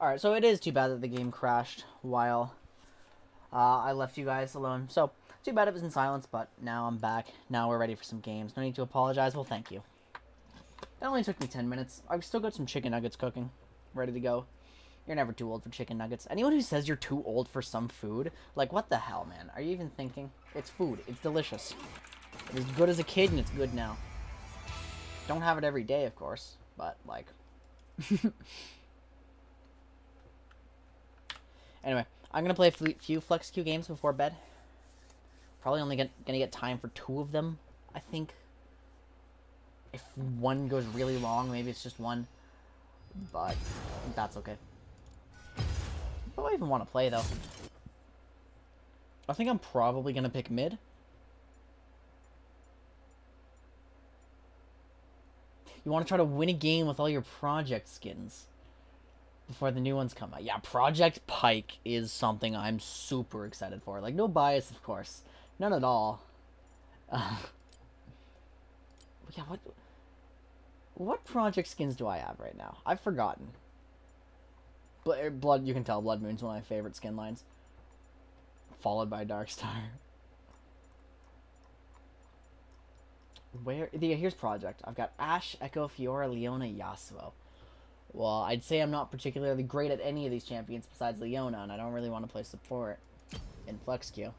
Alright, so it is too bad that the game crashed while I left you guys alone. So, too bad it was in silence, but now I'm back. Now we're ready for some games. No need to apologize. Well, thank you. It only took me 10 minutes. I've still got some chicken nuggets cooking. Ready to go. You're never too old for chicken nuggets. Anyone who says you're too old for some food, like, what the hell, man? Are you even thinking? It's food. It's delicious. It was good as a kid, and it's good now. Don't have it every day, of course, but, like... Anyway, I'm going to play a few Flex Q games before bed. Probably only gonna get time for 2 of them, I think. If one goes really long, maybe it's just one. But that's okay. What do I even want to play, though? I think I'm probably going to pick mid. You want to try to win a game with all your project skins before the new ones come out. Yeah, Project Pike is something I'm super excited for. Like, no bias, of course. None at all. Yeah, what project skins do I have right now? I've forgotten. Blood, you can tell Blood Moon's one of my favorite skin lines. Followed by Darkstar. Here's Project. I've got Ashe, Echo, Fiora, Leona, Yasuo. Well, I'd say I'm not particularly great at any of these champions besides Leona, and I don't really want to play support in Flex Q.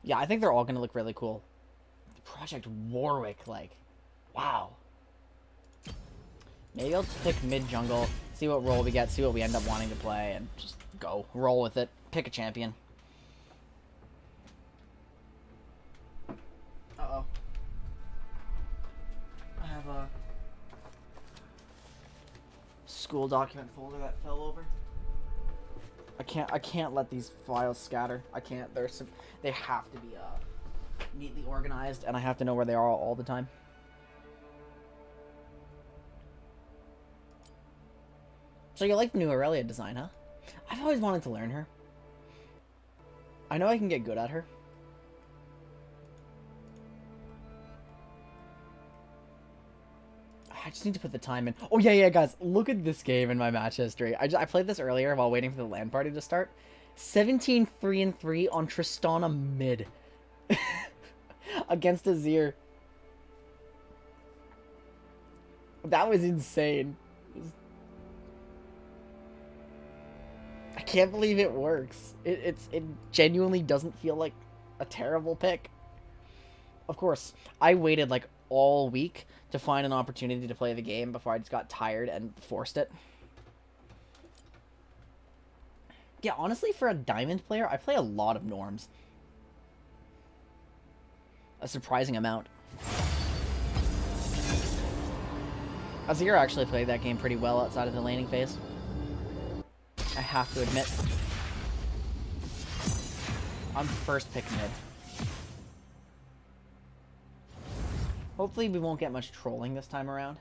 Yeah, I think they're all going to look really cool. Project Warwick, like, wow. Maybe I'll just pick mid-jungle, see what role we get, see what we end up wanting to play, and just go. Roll with it. Pick a champion. Uh-oh. I have a school document folder that fell over. I can't let these files scatter. I can't. They have to be neatly organized, and I have to know where they are all the time. So you like the new Aurelia design, huh? I've always wanted to learn her. I know I can get good at her. I just need to put the time in. Oh, yeah, guys. Look at this game in my match history. I played this earlier while waiting for the LAN party to start. 17-3-3 on Tristana mid. Against Azir. That was insane. I can't believe it works. It genuinely doesn't feel like a terrible pick. Of course, I waited like all week to find an opportunity to play the game before I just got tired and forced it. Yeah, honestly, for a diamond player, I play a lot of norms. A surprising amount. Azir actually played that game pretty well outside of the laning phase. I have to admit. I'm first pick mid. Hopefully we won't get much trolling this time around.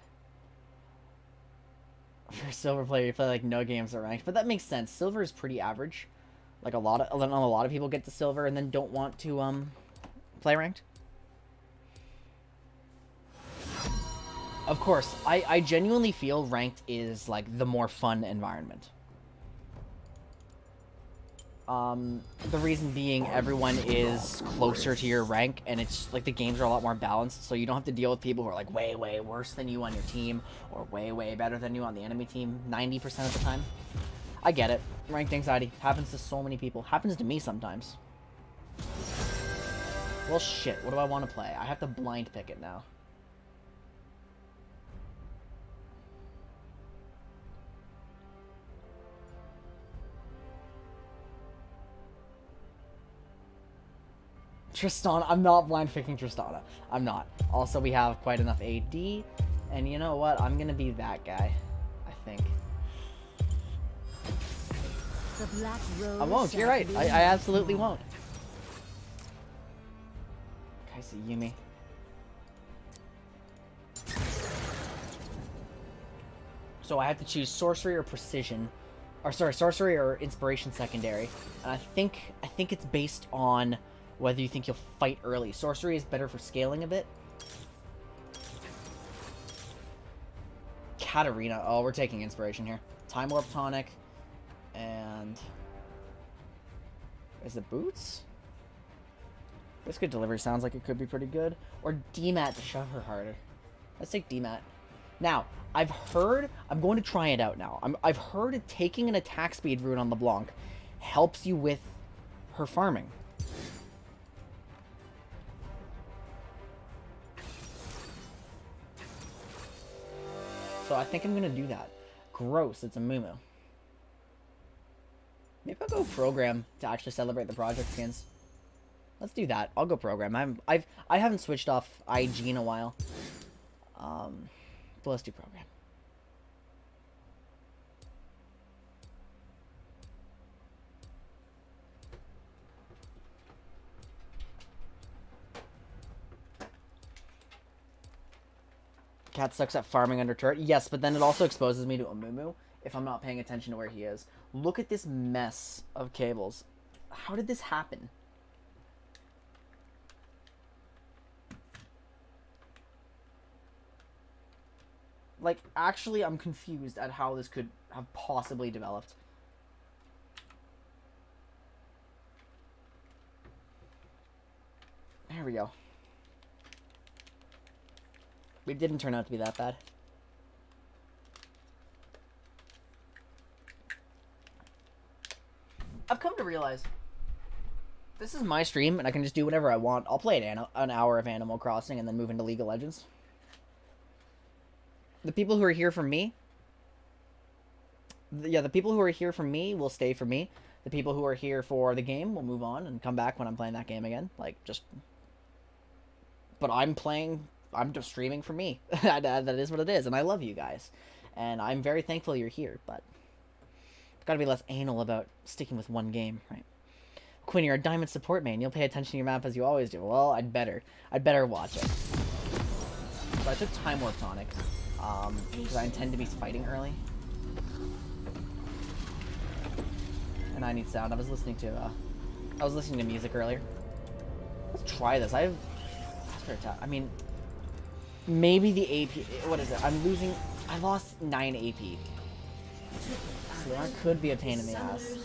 For a silver player, you play like no games are ranked, but that makes sense. Silver is pretty average. Like a lot of people get to silver and then don't want to play ranked. Of course, I genuinely feel ranked is like the more fun environment. The reason being everyone is closer to your rank, and it's like the games are a lot more balanced, so you don't have to deal with people who are like way worse than you on your team, or way better than you on the enemy team 90% of the time. I get it. Ranked anxiety happens to so many people. Happens to me sometimes. Well, shit. What do I want to play? I have to blind pick it now. Tristana. I'm not blind picking Tristana. I'm not. Also, we have quite enough AD. And you know what? I'm going to be that guy. I think. The black rose I won't. You're right. I absolutely won't. Kaisi Yumi. So I have to choose sorcery or precision. Or sorry, sorcery or inspiration secondary. And I think it's based on whether you think you'll fight early. Sorcery is better for scaling a bit. Katarina. Oh, we're taking inspiration here. Time Warp Tonic. And... is it Boots? This good delivery sounds like it could be pretty good. Or DMAT to shove her harder. Let's take DMAT. Now, I've heard... I'm going to try it out now. I've heard taking an attack speed rune on LeBlanc helps you with her farming. So I think I'm going to do that. Gross, it's a Mumu. Maybe I'll go program to actually celebrate the project skins. Let's do that. I'll go program. I haven't switched off IG in a while. But let's do program. Cat sucks at farming under turret. Yes, but then it also exposes me to a Mumu if I'm not paying attention to where he is. Look at this mess of cables. How did this happen? Like, actually, I'm confused at how this could have possibly developed. There we go. It didn't turn out to be that bad. I've come to realize this is my stream and I can just do whatever I want. I'll play an hour of Animal Crossing and then move into League of Legends. The people who are here for me, the people who are here for me will stay for me. The people who are here for the game will move on and come back when I'm playing that game again. Like, just... But I'm just streaming for me. That is what it is, and I love you guys. And I'm very thankful you're here, but... Gotta be less anal about sticking with one game, right? Quinn, you're a diamond support main. You'll pay attention to your map as you always do. Well, I'd better watch it. So I took Time Warp Tonic. Because I intend to be fighting early. And I need sound. I was listening to music earlier. Let's try this. I mean, maybe the AP... What is it? I lost 9 AP. So that could be a pain in the ass.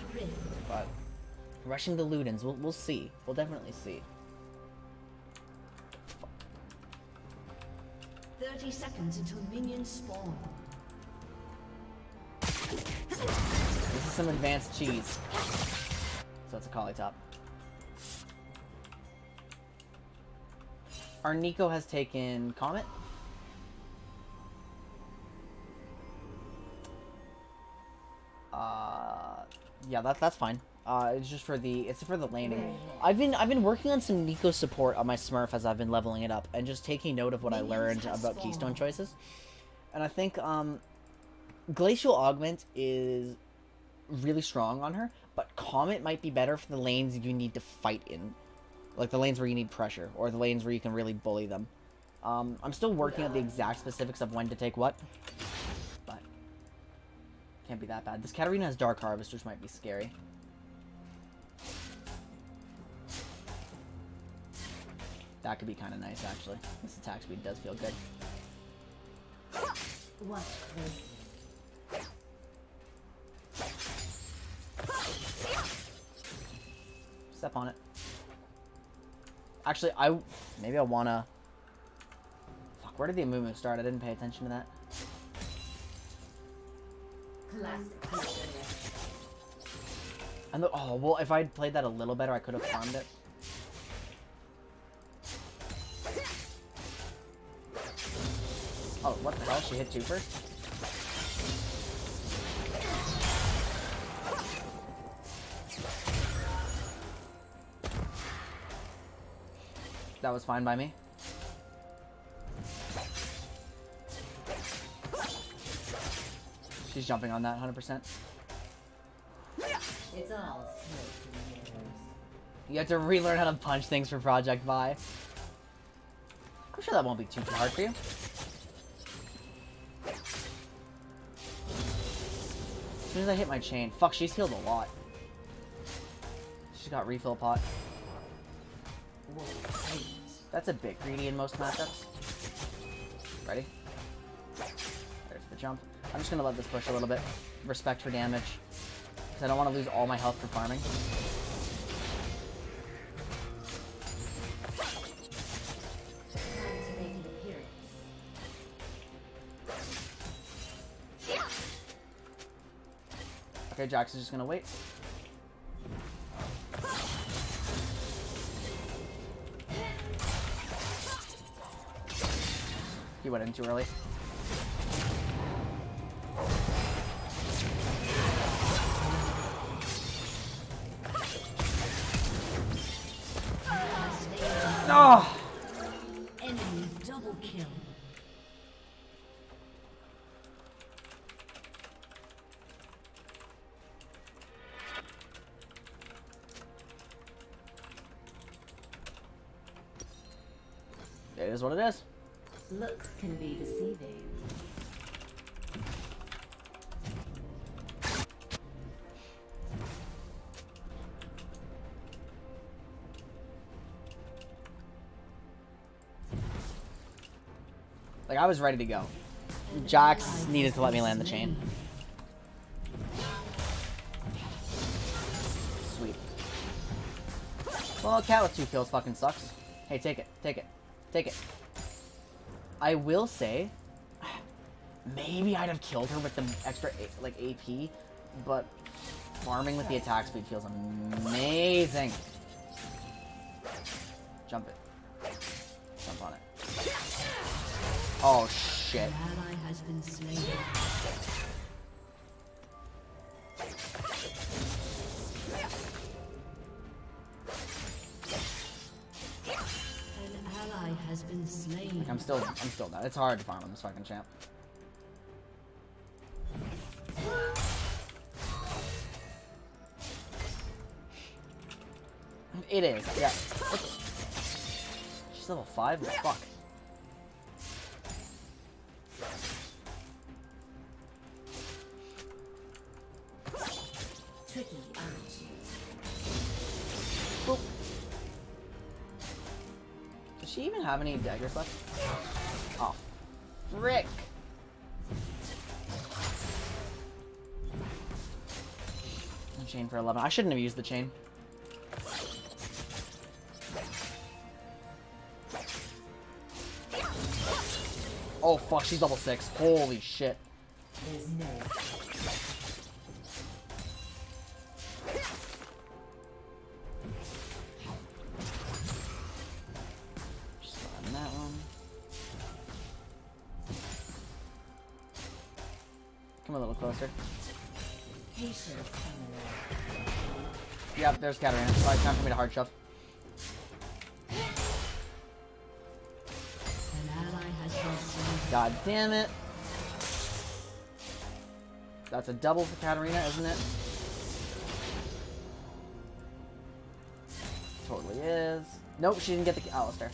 But rushing the Ludens, we'll see. We'll definitely see. 30 seconds until minions spawn. This is some advanced cheese. So it's a collie top. Our Nico has taken Comet. Yeah, that's fine. It's just for the laning. I've been working on some Nico support on my Smurf as I've been leveling it up and just taking note of what I learned about keystone choices. And I think Glacial Augment is really strong on her, but Comet might be better for the lanes you need to fight in. Like the lanes where you need pressure, or the lanes where you can really bully them. I'm still working out the exact specifics of when to take what, but can't be that bad. This Katarina has Dark Harvest, which might be scary. That could be kind of nice, actually. This attack speed does feel good. Watch this. Step on it. Actually, maybe I wanna... Fuck, where did the Amumu start? I didn't pay attention to that. And oh, well, if I'd played that a little better, I could have farmed it. Oh, what the hell? She hit 2 first? That was fine by me. She's jumping on that 100%. It's all You have to relearn how to punch things for Project Vi. I'm sure that won't be too hard for you. As soon as I hit my chain. Fuck, she's healed a lot. She's got refill pot. That's a bit greedy in most matchups. Ready? There's the jump. I'm just gonna let this push a little bit. Respect for damage. Because I don't want to lose all my health for farming. Time to make an appearance. Okay, Jax is just gonna wait. He went in too early. Oh! Enemy double kill. It is what it is. Looks can be deceiving. Like, I was ready to go. Jax needed to let me land the chain. Sweet. Well, a cat with 2 kills fucking sucks. Hey, take it. Take it. Take it. I will say, maybe I'd have killed her with the extra, like, AP, but farming with the attack speed feels amazing. Jump it. Jump on it. Oh, shit. An ally has been slain. An ally has been slain. Like, I'm still dead. It's hard to farm on this fucking champ. It is, yeah. She's level 5? Fuck. Tricky out. Boop. Does she even have any daggers left? Oh, frick! A chain for 11. I shouldn't have used the chain. Oh fuck, she's level 6. Holy shit. There's no. Just on that one. Come a little closer. Patience, summoner. Yep, there's Katarina. Alright, time for me to hard shove. An ally has been slain. God damn it. That's a double for Katarina, isn't it? Totally is. Nope, she didn't get the Alistair.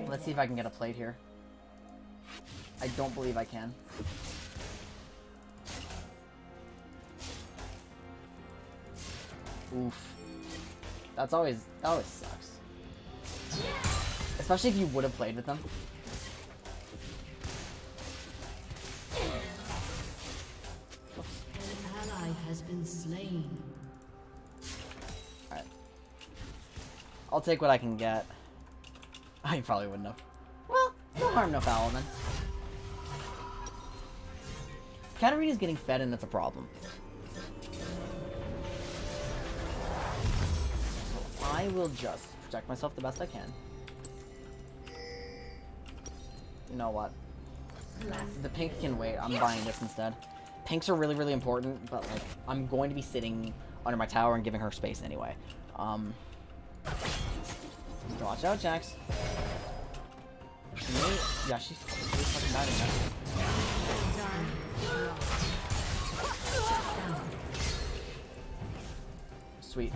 Let's see if I can get a plate here. I don't believe I can. Oof. That always sucks. Especially if you would have played with them. An ally has been slain. Alright. I'll take what I can get. I probably wouldn't have. Well, no harm, no foul then. Katarina's getting fed and that's a problem. So I will just protect myself the best I can. You know what? The pink can wait. I'm buying this instead. Pinks are really, really important, but like I'm going to be sitting under my tower and giving her space anyway. Watch out, Jax. She may, yeah, she's fucking dying now. Sweet.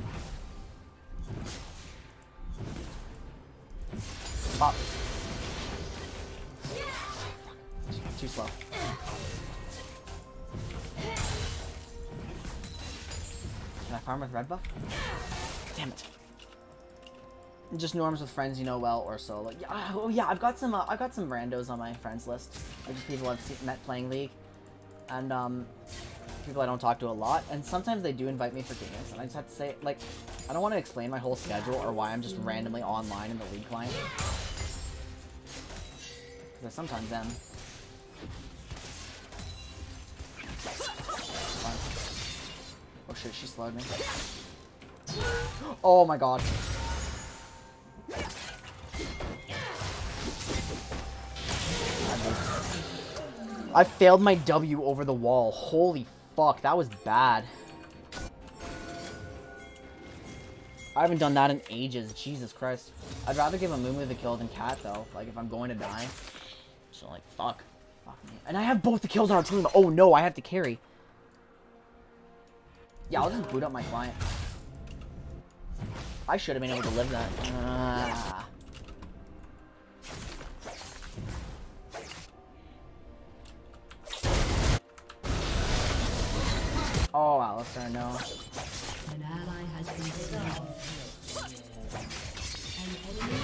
Pop. Too slow. Can I farm with red buff? Damn it. Just norms with friends you know well or solo. Yeah, oh yeah, I've got some randos on my friends list. Like just people I've met playing League, and people I don't talk to a lot. And sometimes they do invite me for games, and I just have to say, like, I don't want to explain my whole schedule or why I'm just randomly online in the League client. Because I sometimes am. Oh shit, she slowed me. Oh my god. I failed my W over the wall. Holy fuck, that was bad. I haven't done that in ages. Jesus Christ. I'd rather give a Mumu the kill than Cat, though. Like, if I'm going to die. So, like, fuck. Fuck me. And I have both the kills on our team. Oh, no, I have to carry. Yeah, I'll just boot up my client. I should have been able to live that. Oh, Alistair, no. An ally has been slain. An enemy has been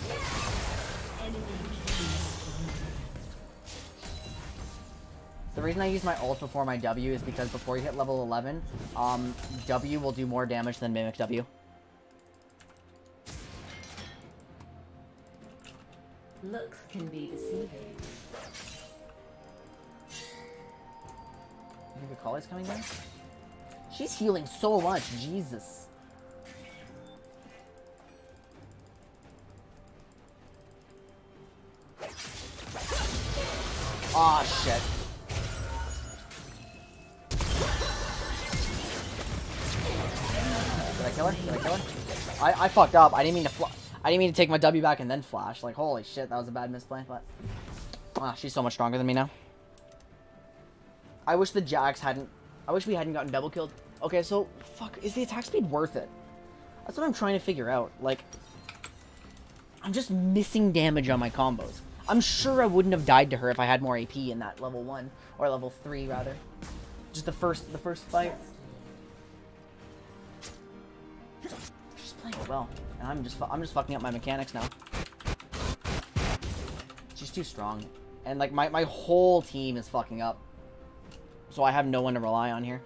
slain. Enemy killing. The reason I use my ult before my W is because before you hit level 11, W will do more damage than Mimic W. Looks can be deceiving. You think Akali's coming down? She's healing so much, Jesus. Aw, shit. Did I kill her? Did I kill her? I fucked up. I didn't mean to take my W back and then flash. Like, holy shit, that was a bad misplay, but... she's so much stronger than me now. I wish the Jax hadn't... I wish we hadn't gotten double killed. Okay, so, fuck, is the attack speed worth it? That's what I'm trying to figure out. Like, I'm just missing damage on my combos. I'm sure I wouldn't have died to her if I had more AP in that level 1. Or level 3, rather. Just the first fight. She's playing it well. And I'm just fucking up my mechanics now. She's too strong. And, like, my whole team is fucking up. So I have no one to rely on here.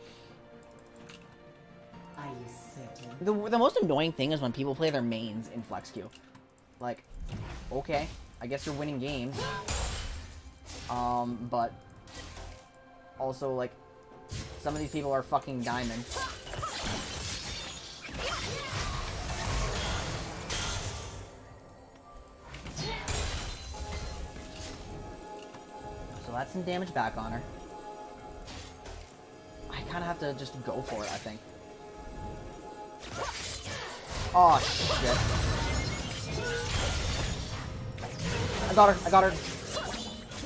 Are you certain? The most annoying thing is when people play their mains in flex queue. Like, okay, I guess you're winning games. But also, like, some of these people are fucking diamonds. So that's some damage back on her. I kind of have to just go for it, I think. Oh, shit. I got her. I got her.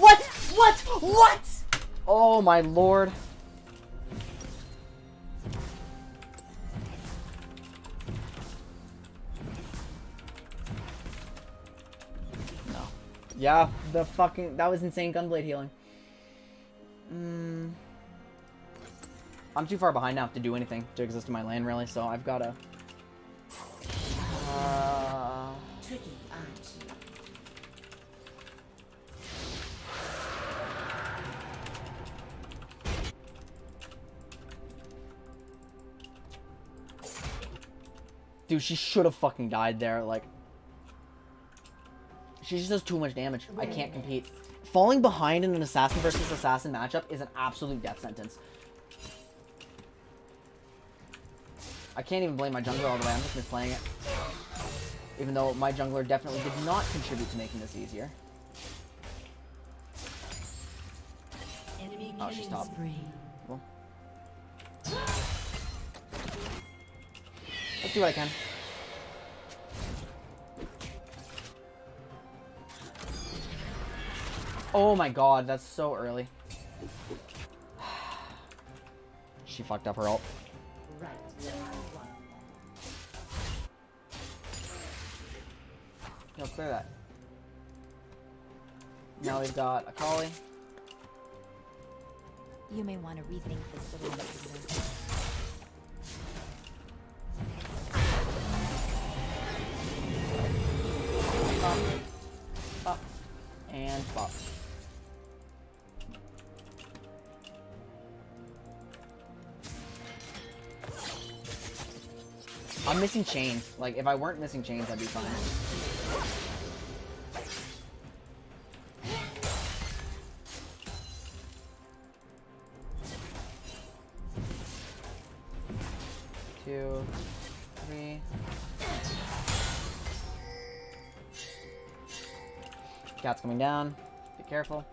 What? What? What? Oh, my lord. No. Yeah, the fucking... That was insane gunblade healing. I'm too far behind now to do anything to exist in my lane, really, so I've got to... Tricky, aren't you? Dude, she should have fucking died there, like... She just does too much damage. I can't compete. Falling behind in an assassin versus assassin matchup is an absolute death sentence. I can't even blame my jungler all the way, I'm just misplaying it. Even though my jungler definitely did not contribute to making this easier. Enemy Oh, she's top. Well. Let's do what I can. Oh my god, that's so early. She fucked up her ult. Right. No, clear that. Now we've got Akali. You may want to rethink this little incident. Pop. Pop. And pop. I'm missing chains. Like, if I weren't missing chains, I'd be fine. Two, three. Cat's coming down. Be careful.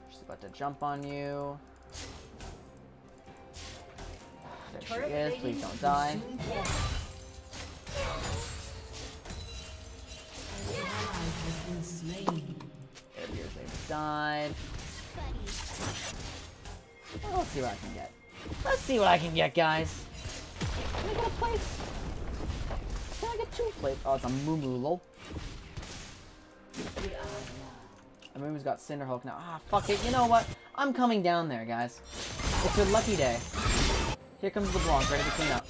She's about to jump on you. There she is. Please don't die. It appears they've died. Well, let's see what I can get. Let's see what I can get, guys. Can I get a plate? Can I get 2 plates? Oh, it's a Moo lol. The Moo's got Cinderhulk now. Ah, fuck it. You know what? I'm coming down there, guys. It's your lucky day. Here comes LeBlanc, ready to clean up.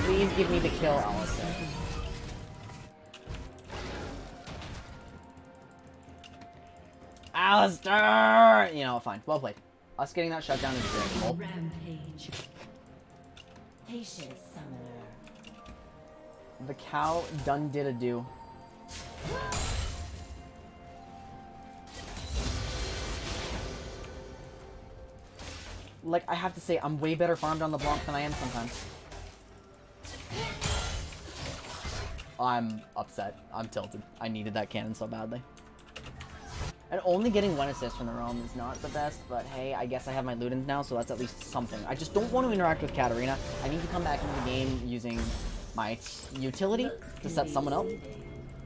Please give me the kill, Alistair. Alistair! You know, fine. Well played. Us getting that shutdown is very cool. Rampage. Patience, summoner. The cow done did a do. Like, I have to say, I'm way better farmed on LeBlanc than I am sometimes. I'm upset. I'm tilted. I needed that cannon so badly. And only getting 1 assist from the realm is not the best, but hey, I guess I have my Ludens now, so that's at least something. I just don't want to interact with Katarina. I need to come back into the game using my utility to set someone up.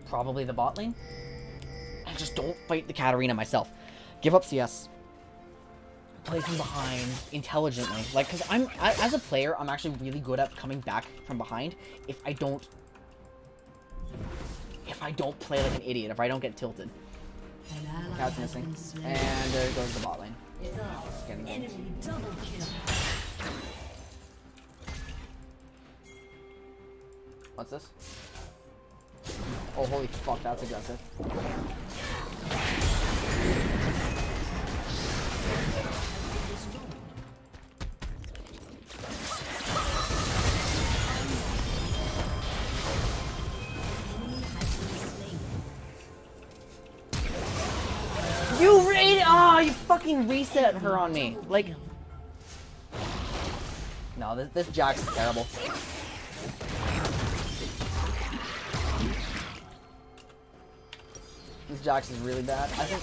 Probably the bot lane. And just don't fight the Katarina myself. Give up CS. Play from behind intelligently. Like, because as a player, I'm actually really good at coming back from behind if I don't play like an idiot, if I don't get tilted. Cat's missing. And there goes the bot lane. Getting in. What's this? Oh, holy fuck, that's aggressive. You fucking reset her on me. Like, no, this Jax is terrible. This Jax is really bad. I think.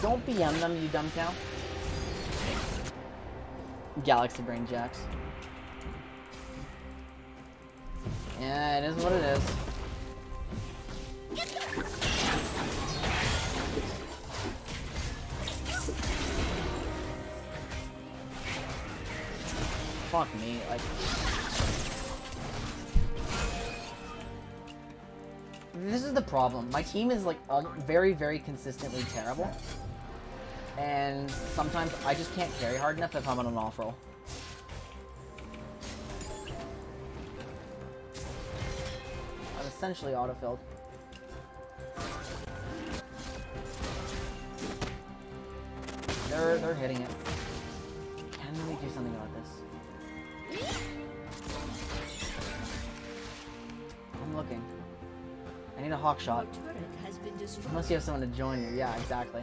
Don't BM them, you dumb cow. Galaxy Brain Jax. Yeah, it is what it is. Fuck me, like... This is the problem. My team is like very, very consistently terrible. And sometimes I just can't carry hard enough if I'm on an off roll. I'm essentially autofilled. They're hitting it. Can we do something about this? I'm looking. I need a hawk shot. Unless you have someone to join you. Yeah, exactly.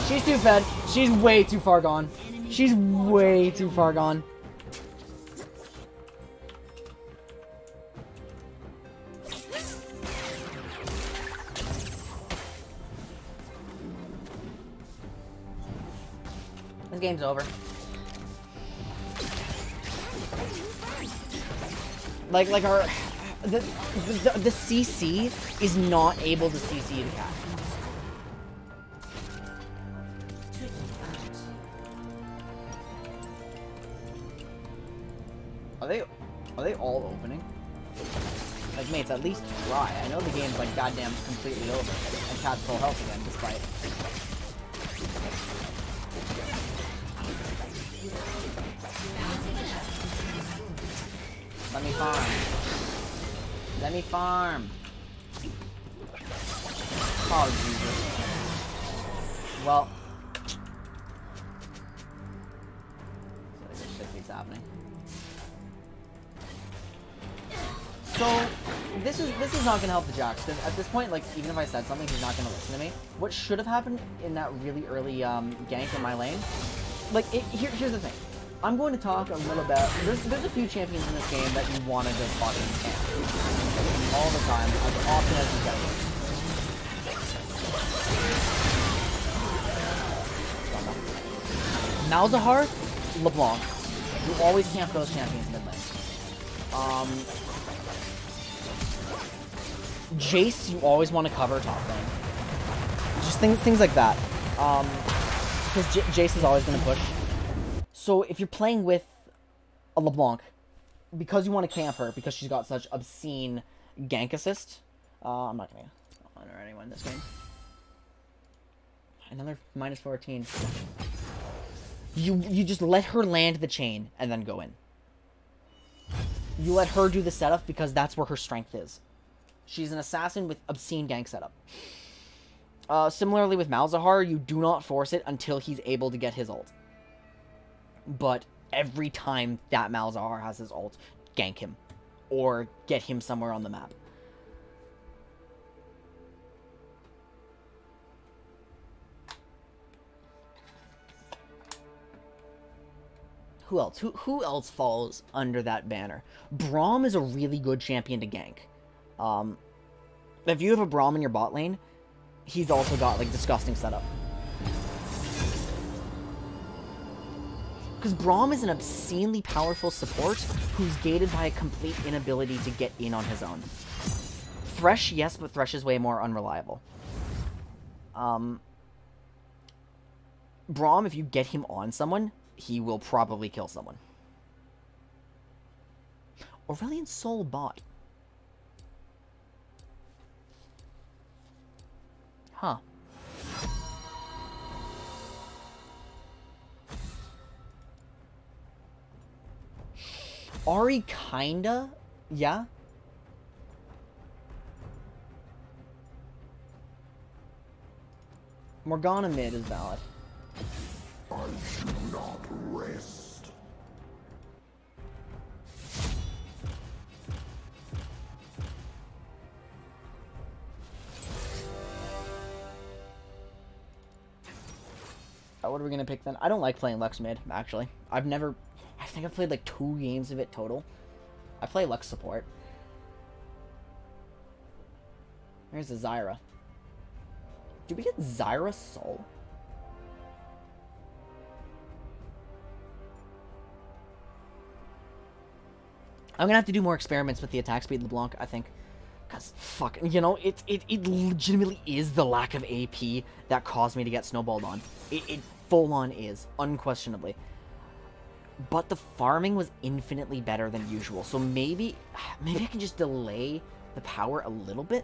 She's too fed. She's way too far gone. She's way too far gone. This game's over. Like our the CC is not able to CC the cat. Are they all opening? Like, mates, at least try. I know the game's like goddamn completely over, and cat's full health again, despite. Let me farm. Let me farm. Oh, Jesus. Well. So this shit keeps happening. So, this is not gonna help the Jax, because at this point, like, even if I said something, he's not gonna listen to me. What should have happened in that really early, gank in my lane, like, here's the thing. I'm going to talk a little bit. There's a few champions in this game that you want to just fucking camp all the time, as often as you can. Malzahar, LeBlanc. You always camp those champions mid lane. Jace, you always want to cover top lane. Just things like that. Because Jace is always going to push. So if you're playing with a LeBlanc, because you want to camp her, because she's got such obscene gank assist, I'm not going to honor anyone in this game. Another minus 14. You just let her land the chain and then go in. You let her do the setup because that's where her strength is. She's an assassin with obscene gank setup. Similarly with Malzahar, you do not force it until he's able to get his ult. But every time that Malzahar has his ult, gank him. Or get him somewhere on the map. Who else? Who else falls under that banner? Braum is a really good champion to gank. If you have a Braum in your bot lane, he's also got, like, disgusting setup. Because Braum is an obscenely powerful support who's gated by a complete inability to get in on his own. Thresh, yes, but Thresh is way more unreliable. Braum, if you get him on someone, he will probably kill someone. Aurelion Sol bot. Huh. Ari kinda? Yeah? Morgana mid is valid. I should not rest. What are we gonna pick then? I don't like playing Lux mid, actually. I think I've played like 2 games of it total. I play Lux support. There's a Zyra. Did we get Zyra Soul? I'm gonna have to do more experiments with the attack speed LeBlanc, I think. Because, fuck, you know, it legitimately is the lack of AP that caused me to get snowballed on. It full-on is, unquestionably. But the farming was infinitely better than usual, so maybe I can just delay the power a little bit.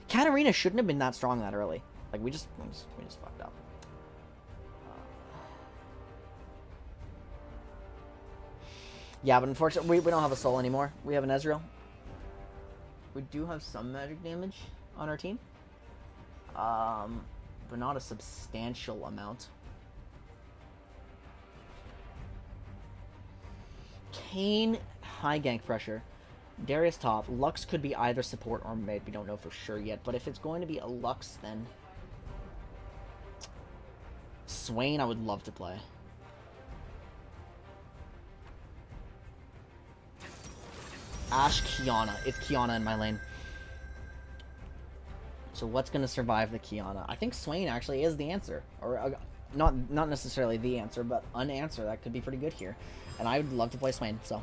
Katarina shouldn't have been that strong that early. Like, we just fucked up. Yeah, but unfortunately, we don't have a soul anymore. We have an Ezreal. We do have some magic damage on our team. But not a substantial amount. Kayn, high gank pressure. Darius top. Lux could be either support or mid. We don't know for sure yet. But if it's going to be a Lux, then Swain I would love to play. Ashe, Qiyana. It's Qiyana in my lane. So what's going to survive the Qiyana? I think Swain actually is the answer. Or Not necessarily the answer, but an answer that could be pretty good here. And I would love to play Swain, so.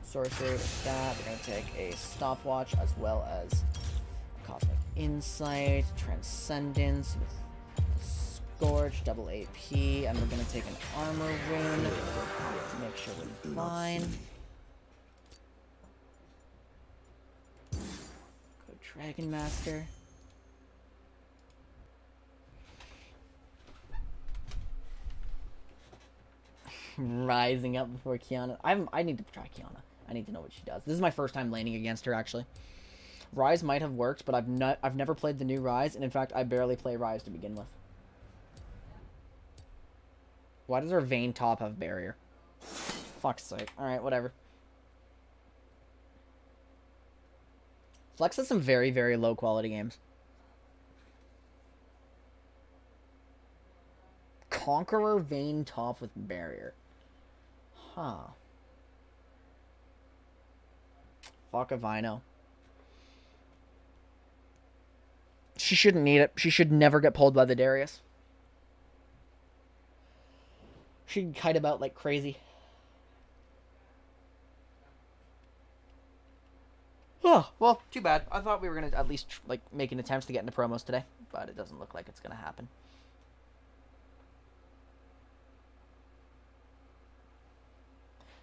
Sorcerer with that. We're going to take a Stopwatch as well as Cosmic Insight, Transcendence with Scorch, double AP, and we're going to take an Armor Rune to make sure we're fine. Go Dragon Master. Rising up before Qiyana. I need to try Qiyana. I need to know what she does. This is my first time laning against her, actually. Rise might have worked, but I've never played the new Rise, and in fact, I barely play Rise to begin with. Why does her Vayne top have barrier? Fuck's sake. Alright, whatever. Flex has some very, very low quality games. Conqueror Vayne top with barrier. Huh. Fuck if I know. She shouldn't need it. She should never get pulled by the Darius. She'd kite about like crazy. Oh, well, too bad. I thought we were going to at least like make an attempt to get into promos today, but it doesn't look like it's going to happen.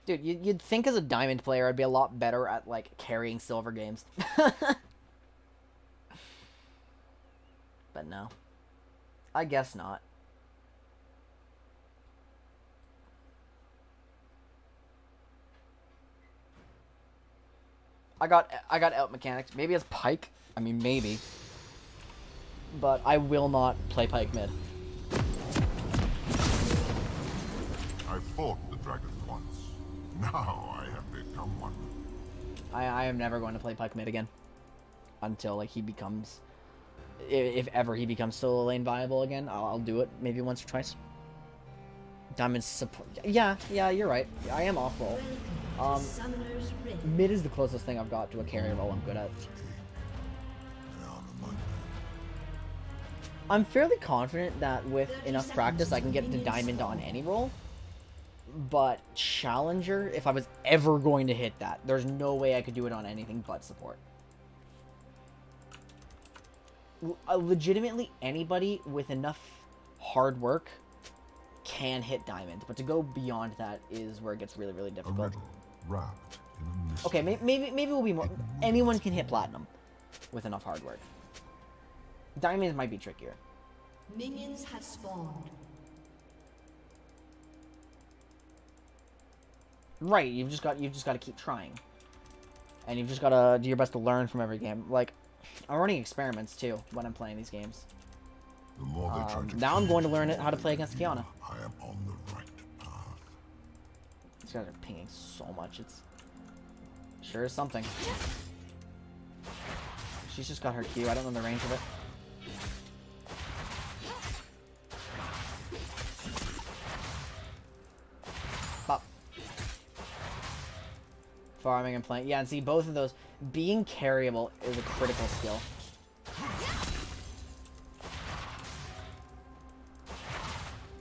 Dude, you'd think as a diamond player I'd be a lot better at, like, carrying silver games. But no. I guess not. I got out mechanics. Maybe as Pike. I mean, maybe. But I will not play Pike mid. I fought the dragon once. Now I have become one. I am never going to play Pike mid again. Until, like, he becomes... If ever he becomes solo lane viable again, I'll do it maybe once or twice. Diamond support... Yeah, you're right. I am off-roll. Mid is the closest thing I've got to a carry role I'm good at. I'm fairly confident that with enough practice I can get to Diamond on any role. But Challenger, if I was ever going to hit that, there's no way I could do it on anything but support. Legitimately, anybody with enough hard work can hit Diamond. But to go beyond that is where it gets really, really difficult. Okay, maybe we'll be more... Anyone can hit Platinum with enough hard work. Diamond might be trickier. Minions have spawned. Right, you've just got to keep trying, and you've just got to do your best to learn from every game. Like, I'm running experiments too when I'm playing these games. Now I'm going to learn how to play against Qiyana. I am on the right path. These guys are pinging so much. It's sure is something. She's just got her Q. I don't know the range of it. Farming and playing. Yeah, and see, both of those. Being carryable is a critical skill.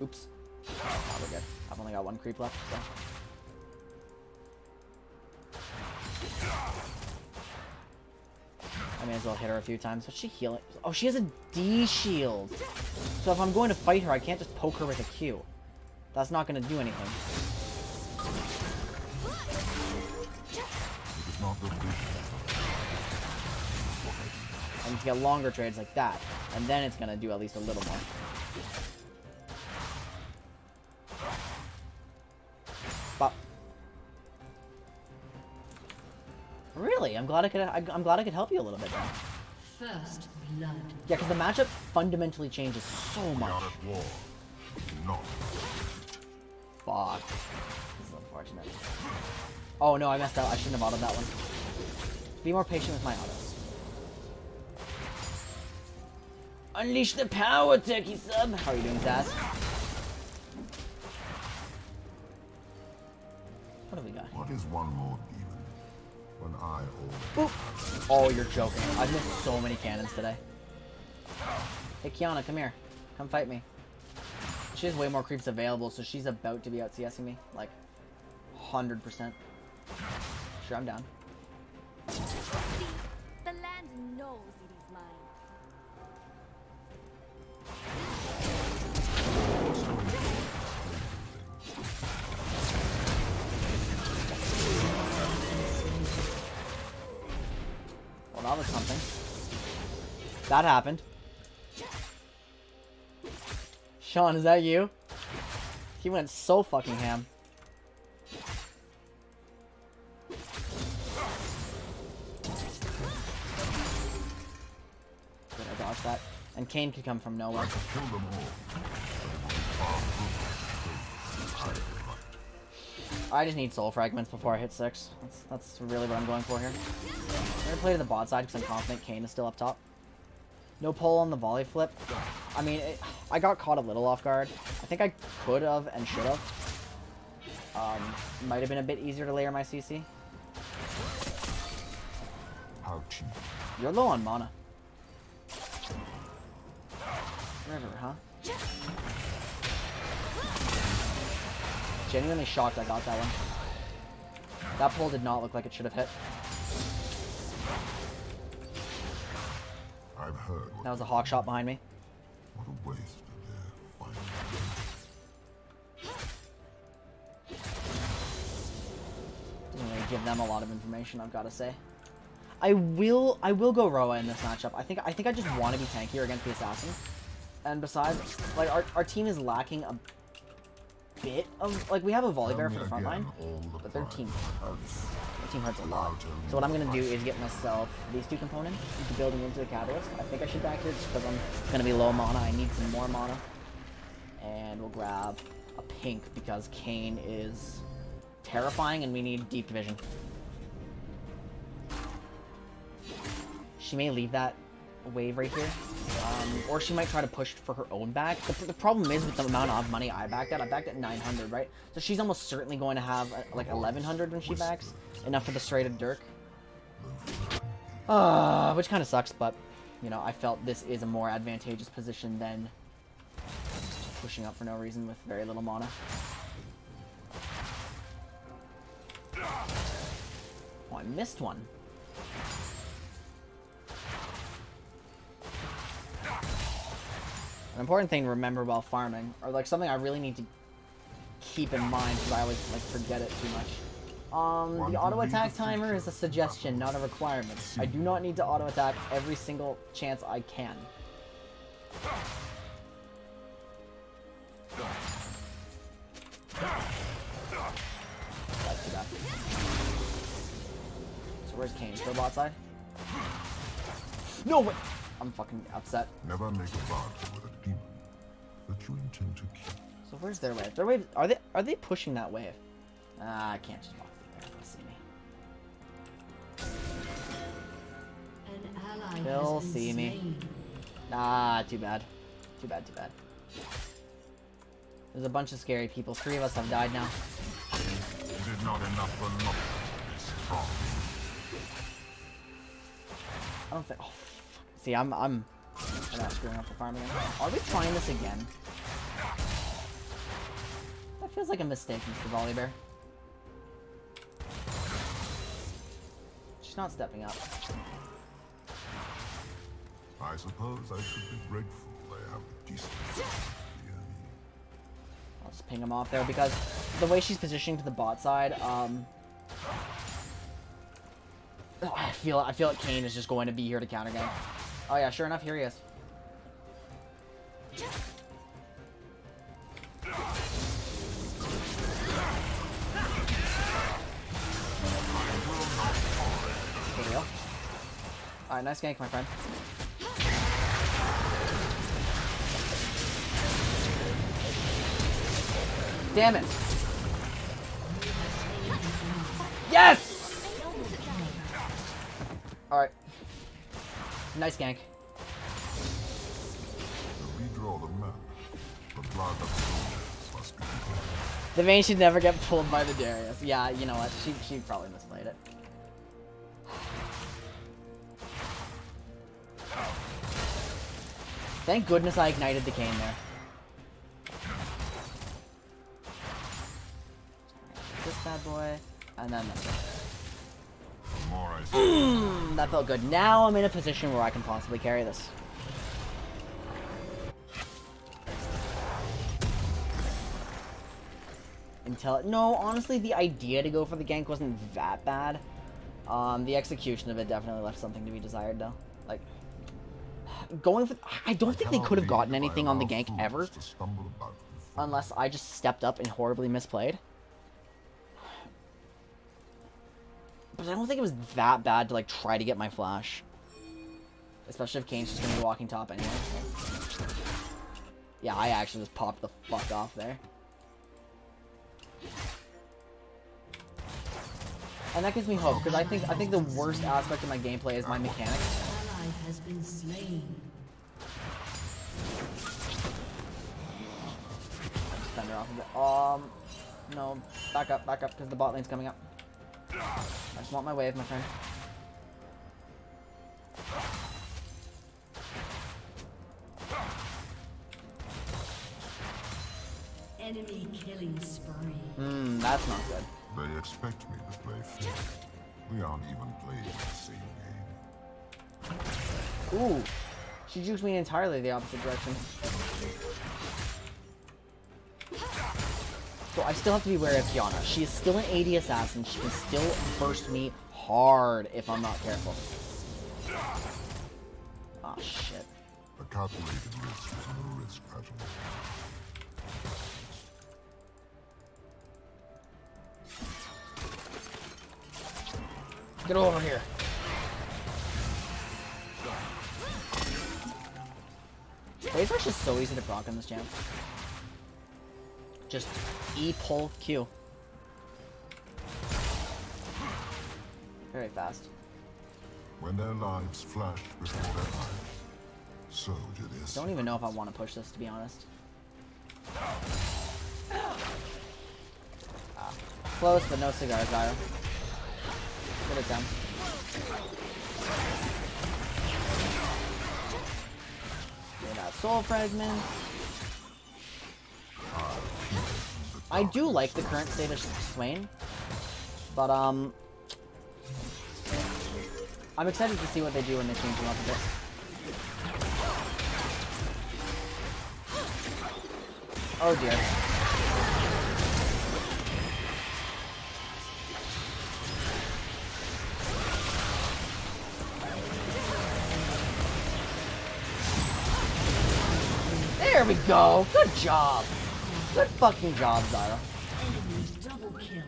Oops. Oh, we're good. I've only got one creep left, so. I may as well hit her a few times. What's she healing? Oh, she has a D shield. So if I'm going to fight her, I can't just poke her with a Q. That's not going to do anything. I need to get longer trades like that, and then it's gonna do at least a little more. But really, I'm glad I could help you a little bit there. First blood. Yeah, because the matchup fundamentally changes so much. Fuck. This is unfortunate. Oh no, I messed up. I shouldn't have autoed that one. Be more patient with my autos. Unleash the power, Turkey Sub! How are you doing, Zaz? What have we got? What is one more demon when I hold? Boop. Oh, you're joking. I've missed so many cannons today. Hey, Qiyana, come here. Come fight me. She has way more creeps available, so she's about to be out CSing me. Like, 100%. Sure, I'm down. The land knows it is mine. Well, that was something. That happened. Sean, is that you? He went so fucking ham. Did I dodge that? And Kane could come from nowhere. Kill them all. I just need soul fragments before I hit 6. That's really what I'm going for here. I'm gonna play to the bot side because I'm confident Kane is still up top. No pull on the volley flip. I mean, I got caught a little off guard. I think I could have and should have. Might have been a bit easier to layer my CC. How cheap. You're low on mana. River, huh? Genuinely shocked I got that one. That pull did not look like it should have hit. I've heard what That was a hawk shot behind me. What a waste of their final. Doesn't really give them a lot of information, I've got to say. I will go Roa in this matchup. I think I just want to be tankier against the assassin. And besides, like our team is lacking a bit of, like, we have a volley bear for the front line, but their team hurts. Their team hurts a lot. So what I'm gonna do is get myself these two components into building into the catalyst. I think I should back here just because I'm gonna be low mana. I need some more mana. And we'll grab a pink because Kane is terrifying and we need deep vision. She may leave that wave right here. Or she might try to push for her own back. The problem is with the amount of money I backed at 900, right? So she's almost certainly going to have like 1100 when she backs. Enough for the straight of Dirk. Which kind of sucks, but, you know, I felt this is a more advantageous position than pushing up for no reason with very little mana. Oh, I missed one. An important thing to remember while farming, or like something I really need to keep in mind because I always like forget it too much. The auto attack timer is a suggestion, not a requirement. I do not need to auto attack every single chance I can. That's too bad. So where's Kane? Still bot side? No way! I'm fucking upset. Never make a bargain with a demon that you intend to keep. So where's their wave? Their wave, are they pushing that wave? I can't just walk through there. They'll see me. An ally They'll has been see me. slain. Ah, too bad. Too bad, too bad. There's a bunch of scary people. 3 of us have died now. Is it not enough for not to be strong? I don't think. Oh, fuck. See, I'm not screwing up the farm again. Are we trying this again? That feels like a mistake, Mr. Volleybear. She's not stepping up. I suppose I should be grateful I have a decent I'll just ping him off there because the way she's positioning to the bot side, I feel like Kane is just going to be here to counter game. Oh yeah, sure enough, here he is. Good deal. Alright, nice gank, my friend. Damn it! Yes! Alright. Nice gank. To redraw the map, the blood of soldiers must be prepared. The Vayne should never get pulled by the Darius. Yeah, you know what? She probably misplayed it. Thank goodness I ignited the cane there. This bad boy, and then this one. The more I see, That felt good. Now I'm in a position where I can possibly carry this. No, honestly, the idea to go for the gank wasn't that bad. The execution of it definitely left something to be desired, though. Like, going for... I don't think they could have gotten anything on the gank ever. Unless I just stepped up and horribly misplayed. But I don't think it was that bad to, like, try to get my flash. Especially if Kane's just gonna be walking top anyway. Yeah, I actually just popped the fuck off there. And that gives me hope, because I think the worst aspect of my gameplay is my mechanics. Ally has been slain. Fend her off a bit. No, back up, because the bot lane's coming up. I just want my wave, my friend. Enemy killing spree. That's not good. they expect me to play fair. We aren't even playing the same game. Ooh, she jukes me entirely the opposite direction. So I still have to be wary of Qiyana. She is still an AD assassin. She can still burst me hard if I'm not careful. Oh shit. A calculated risk is no risk at all. Get over here. Phase rush is so easy to proc in this champ. Just E pull Q. Very fast. When their lives flashed before their eyes, so did this. Don't even know if I want to push this, to be honest. Close, but no cigar, Zyra. Good attempt. Get that soul fragment. I do like the current state of Swain, but I'm excited to see what they do when they change him up a bit. Oh dear. There we go. Good job. Good fucking job, Zyra. Enemy double kill.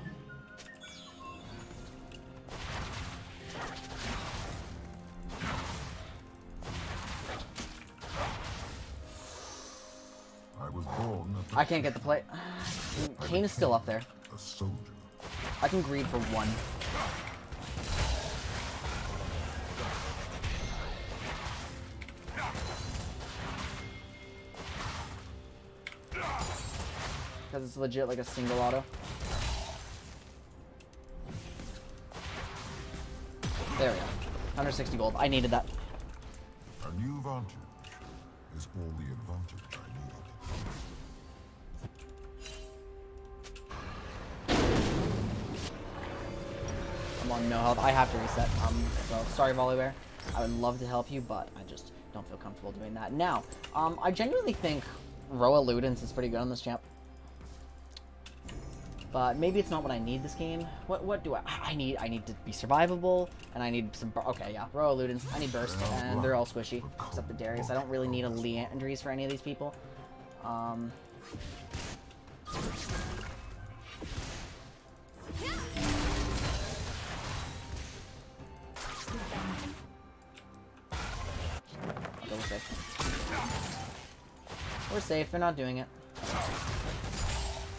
I was born at the I can't get the play. Kane is still up there. a soldier. I can greed for one. Because it's legit like a single auto. There we go. 160 gold. I needed that. A new vantage is all the advantage I need. I'm on no health. I have to reset. So sorry, Volleybear. I would love to help you, but I just don't feel comfortable doing that. Now, I genuinely think Roa Ludens is pretty good on this champ. But maybe it's not what I need this game. What do I need? I need to be survivable, and I need some... Okay, yeah, Roa Ludens. I need burst, and they're all squishy, except the Darius. I don't really need a Leandries for any of these people. Okay, we're safe. We're safe. They're not doing it.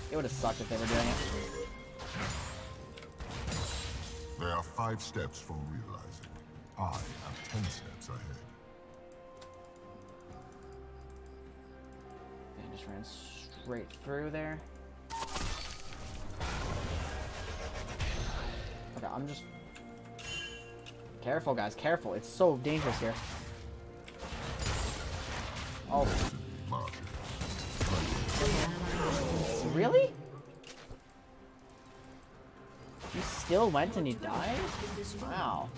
It would have sucked if they were doing it. There are 5 steps from realizing. I am 10 steps ahead. And just ran straight through there. Okay, I'm just... Careful, guys. Careful. It's so dangerous here. Oh. Really? You still went and you died? Wow.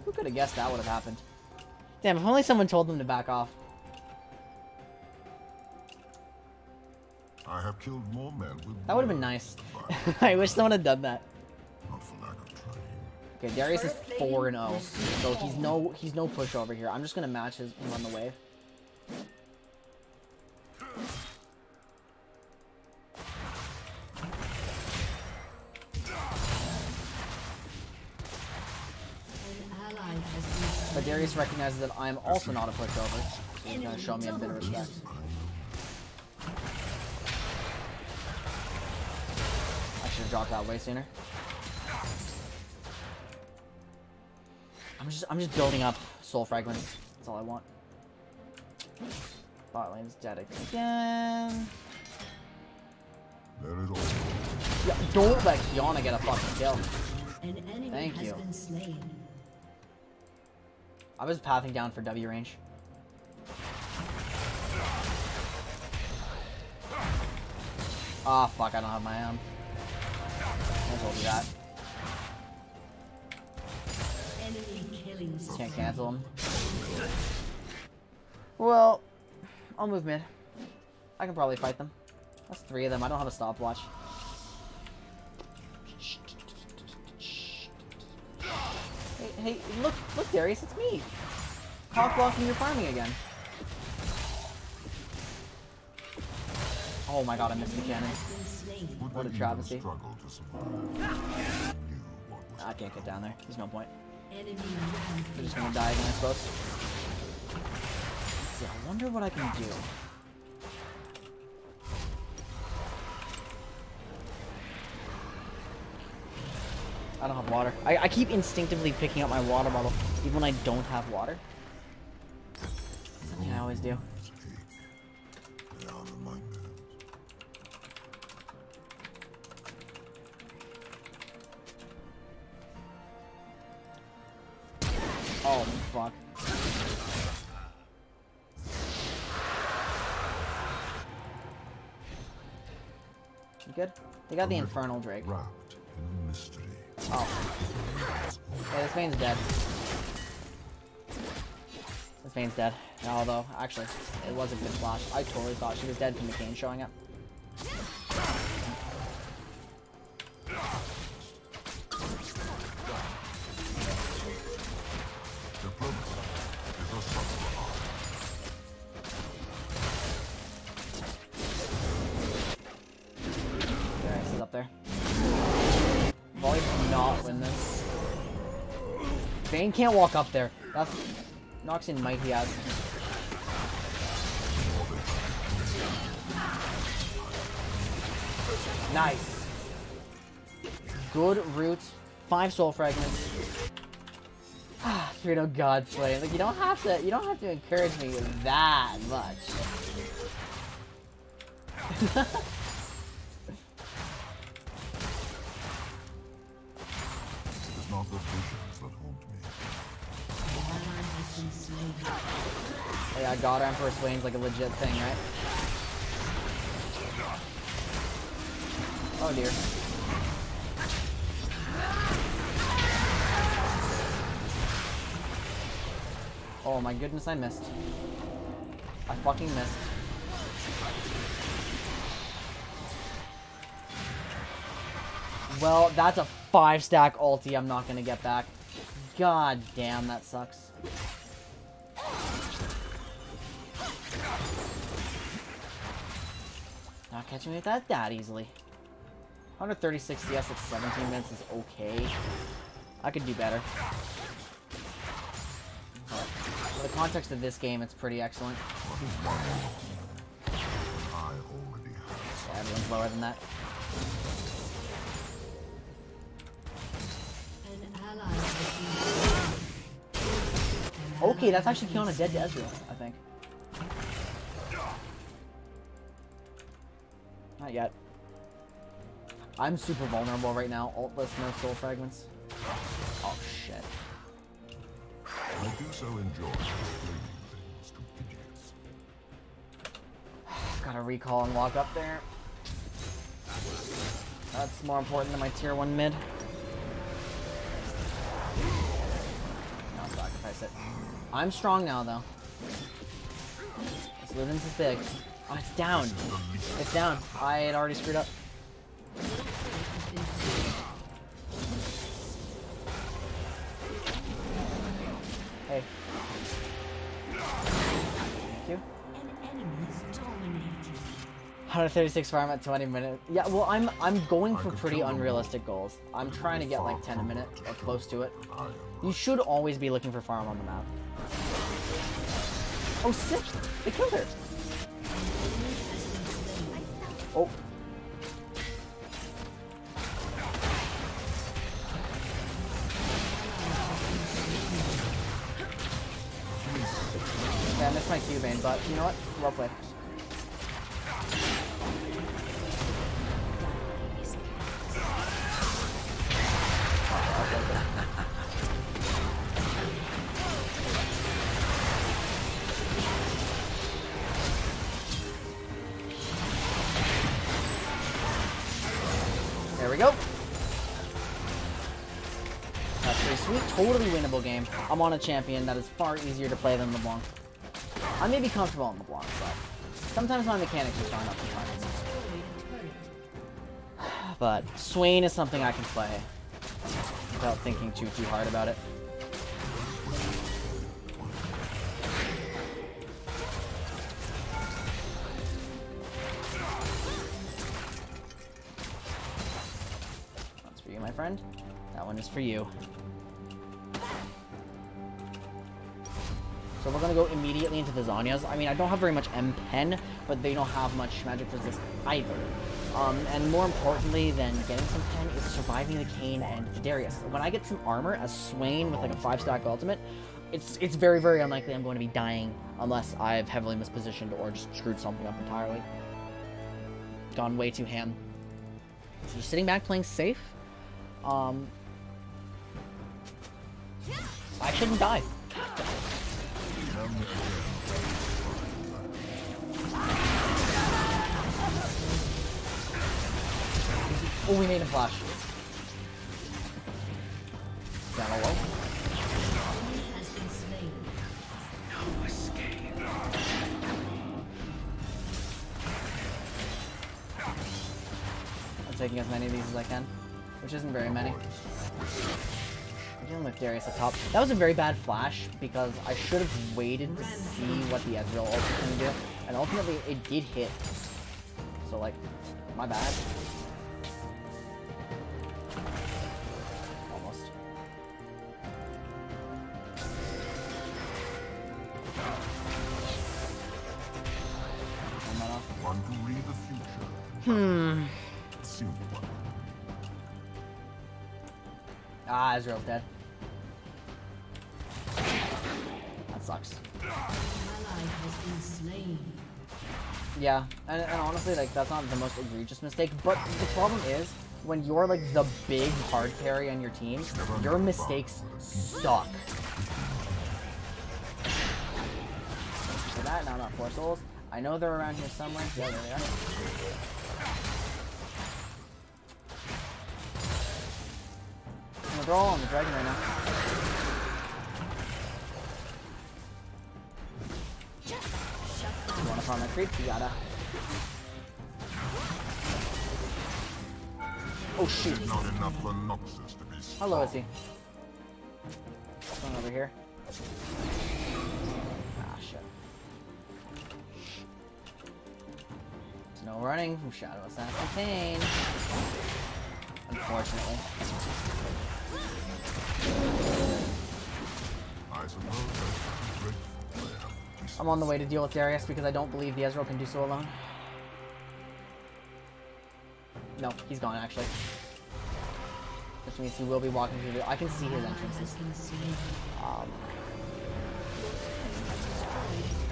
Who could have guessed that would have happened? Damn, if only someone told them to back off. I have killed more men with That would have been nice. I wish someone had done that. not for lack of trying. Okay, Darius is 4-0, so he's no pushover here. I'm just gonna match him on the wave. But Darius recognizes that I'm also not a pushover, so he's gonna show me a bit of respect. I should have dropped that way sooner. I'm just building up soul fragments. That's all I want. Bot lane's dead again. There is also Yeah, don't let Qiyana get a fucking kill. An enemy Thank has you. been slain. I was pathing down for W range. Ah, fuck, I don't have my own. Might as well do that. Enemy killing spree. Can't cancel him. Well, I'll move mid. I can probably fight them. That's 3 of them. I don't have a stopwatch. Hey, look, Darius, it's me. Top blocking your farming again. Oh my god, I missed the cannon. What a travesty. struggle to survive. I can't get down there. There's no point. Enemy They're just gonna die again, I suppose. Let's see, I wonder what I can do. I don't have water. I keep instinctively picking up my water bottle, even when I don't have water. Something I always do. They are reminders. Oh, fuck. You good? They got the Infernal Drake. Wrapped in a mystery. Oh. Yeah, this Vayne's dead. This Vayne's dead. Although, actually, it was a good flash. I totally thought she was dead from the cane showing up. Diplomacy is a subtle art. Darius is up there. Volley did not win this. Vayne can't walk up there. That's Noxian might he has. Nice. Good root. 5 soul fragments. 3-0 God Swain. Like you don't have to encourage me that much. It is not the visions that haunt me. Oh yeah, God Emperor Swain's like a legit thing, right? Oh dear. Oh my goodness, I missed. I fucking missed. Well, that's a 5-stack ulti I'm not gonna get back. God damn, that sucks. Not catching me with that easily. 136 CS at 17 minutes is okay. I could do better. But for the context of this game, it's pretty excellent. I already have. Yeah, everyone's lower than that. Okay, that's actually Qiyana dead to Ezreal, I think. Not yet. I'm super vulnerable right now. Ultless, no soul fragments. Oh shit. I do so enjoy explaining things to idiots. Gotta recall and walk up there. That's more important than my tier 1 mid. No, I'll sacrifice it. I'm strong now, though. This Luden's is big. Oh, it's down. It's down. I had already screwed up. Hey. Thank you. 136 farm at 20 minutes. Yeah, well, I'm going for pretty unrealistic goals. I'm trying to get like 10 a minute or close to it. You should always be looking for farm on the map. Oh, sick! They killed her. Oh. Yeah, I missed my Q vein, but you know what? Well played. There we go. That's pretty sweet. Totally winnable game. I'm on a champion that is far easier to play than LeBlanc. I may be comfortable on LeBlanc, but sometimes my mechanics are strong enough to find. But Swain is something I can play without thinking too hard about it. That's for you, my friend. That one is for you. So we're gonna go immediately into the Zhonya's. I mean, I don't have very much M-Pen, but they don't have much magic resist either. And more importantly than getting some pen is surviving the Kayn and the Darius. When I get some armor as Swain with like a 5-stack ultimate, it's very, very unlikely I'm going to be dying unless I've heavily mispositioned or just screwed something up entirely. Gone way too ham. So just sitting back playing safe. I shouldn't die. Oh, we made a flash. Down low. Has been slain. No escape. I'm taking as many of these as I can, which isn't very many. I'm dealing with Darius up top. That was a very bad flash because I should have waited to see what the Ezreal ult was going to do, and ultimately it did hit. So, like, my bad. Almost. Want to read the future? Assume one. Ah, Ezreal's dead. That sucks. Ally has been slain. Yeah, and honestly, like, that's not the most egregious mistake, but the problem is, when you're, like, the big hard carry on your team, your mistakes suck. For that, now I'm at 4 souls. I know they're around here somewhere. Yeah, there they are. They're all on the dragon right now. You wanna farm that creep? You gotta. Oh shoot. Not enough Lenoxus to be Hello, Izzy. What's going over here? Ah, shit. There's no running from Shadow Assassin Kayn. Unfortunately. I suppose I should be grateful I have decent. I'm on the way to deal with Darius because I don't believe the Ezreal can do so alone. No, he's gone actually. Which means he will be walking through the... I can see his entrances.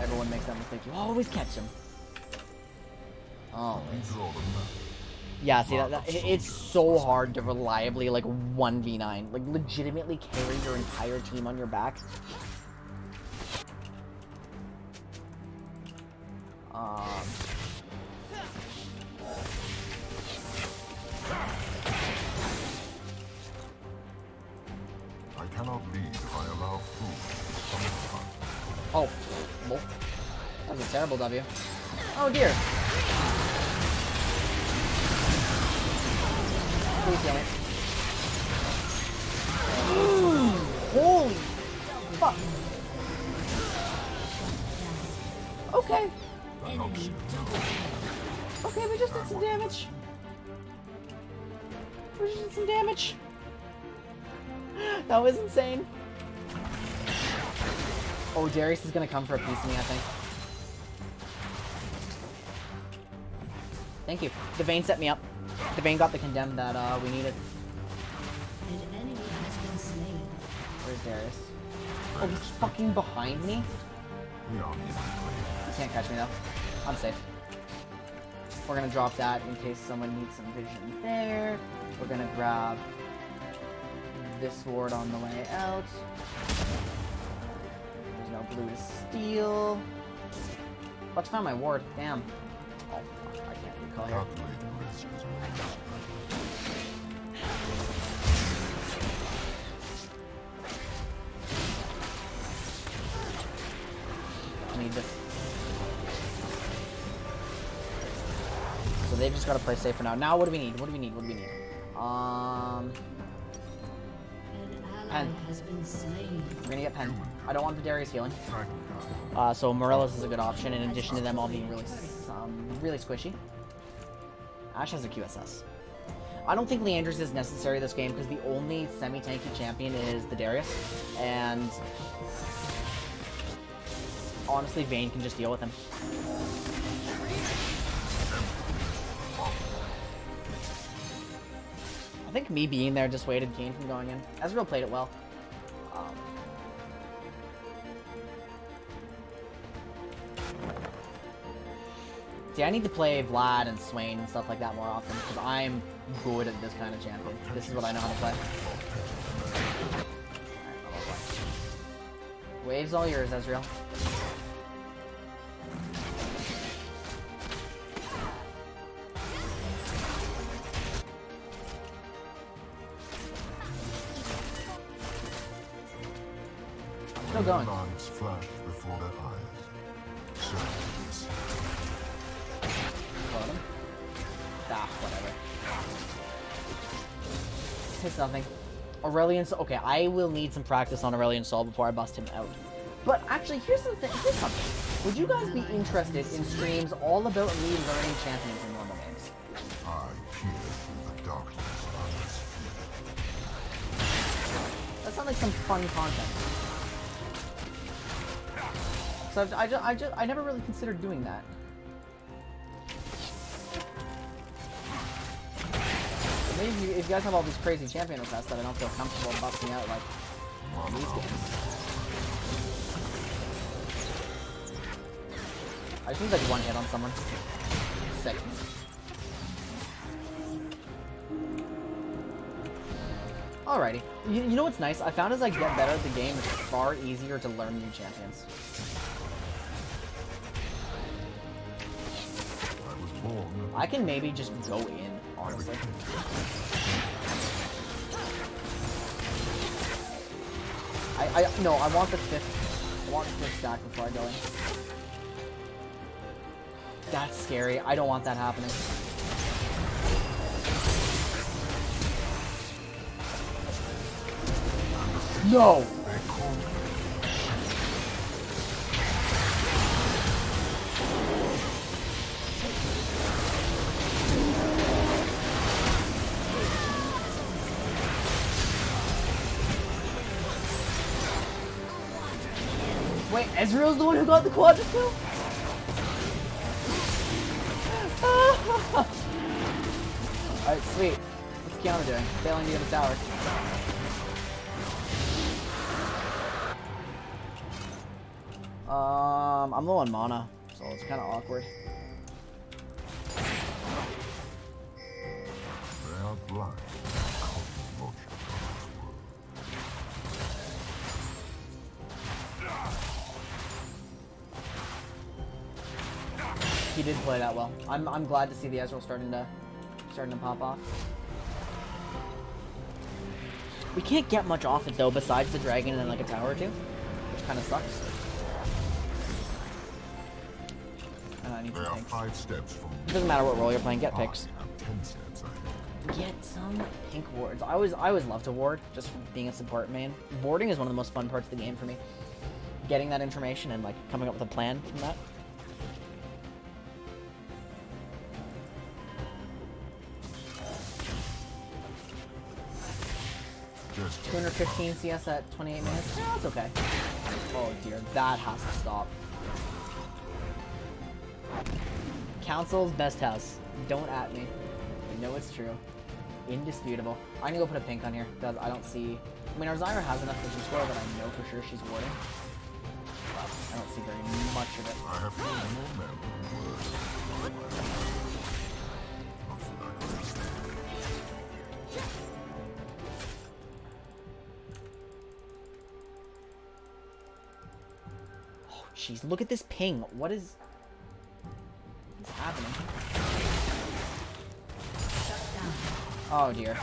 Everyone makes that mistake. You always catch him. Oh. Draw the map. Yeah, see, it's so hard to reliably, like, 1v9. Like, legitimately carry your entire team on your back. I cannot lead if I allow food from the front. Oh, well, that was a terrible W. Oh dear. Please kill me. Holy fuck. Okay. That helps you. Okay, we just did some damage. We just did some damage. That was insane. Oh, Darius is gonna come for a piece of me, I think. Thank you. Devane set me up. Devane got the condemn that we needed. An enemy has been slain. Where's Darius? Oh, he's fucking behind me? We are in You can't catch me though. I'm safe. We're gonna drop that in case someone needs some vision there. We're gonna grab this ward on the way out. There's no blue to steal. Let's find my ward. Damn. Oh fuck, I can't recall here. calculate the risk as always. I need this. So they've just got to play safe for now. Now, what do we need? What do we need? What do we need? An ally Pen. has been slain. We're gonna get Pen. I don't want the Darius healing. Dragon guard. So Morellos is a good option in addition to them all being really, really squishy. Ashe has a QSS. I don't think Leandris is necessary this game because the only semi-tanky champion is the Darius, and honestly, Vayne can just deal with him. I think me being there just waited Kane from going in. Ezreal played it well. See, I need to play Vlad and Swain and stuff like that more often because I'm good at this kind of champion. This is what I know how to play. Alright, I'll play. Wave's all yours, Ezreal. Still going. Lights flash before their eyes. So this Got him. Ah, whatever. It's nothing. Aurelion, okay, I will need some practice on Aurelion Sol before I bust him out. But actually, here's something. Here's something. Would you guys be interested in streams all about me learning champions in normal games? I peer through the darkness of this fear. That sounds like some fun content. So I never really considered doing that. Maybe if you guys have all these crazy champion requests that I don't feel comfortable busting out like on these games. I just need like one hit on someone. Sick. Alrighty. You know what's nice? I found as I get better at the game, it's far easier to learn new champions. I was born. I can maybe just go in, honestly. No, I want the fifth. I want the fifth stack before I go in. That's scary. I don't want that happening. No! Wait, Ezreal's the one who got the quadra kill? Alright, sweet. What's Qiyana doing? Failing to get a tower. I'm low on mana, so it's kind of awkward. They are blind. He did play that well. I'm glad to see the Ezreal starting to pop off. We can't get much off it though, besides the dragon and then like a tower or two, which kind of sucks. I need There some are pinks. 5 steps from. It doesn't matter what role you're playing, get I picks. have 10 steps ahead. Get some pink wards. I always love to ward, just from being a support main. Warding is one of the most fun parts of the game for me. Getting that information and like coming up with a plan from that. Just 215 CS at 28 minutes. Yeah, that's okay. Oh dear, that has to stop. Council's best house. Don't at me. I know it's true. Indisputable. I'm gonna go put a pink on here because I don't see. I mean, our Zyra has enough vision score that I know for sure she's warding. But I don't see very much of it. I have no more men than words. Not for that. Oh, jeez, look at this ping. What's happening? Oh dear.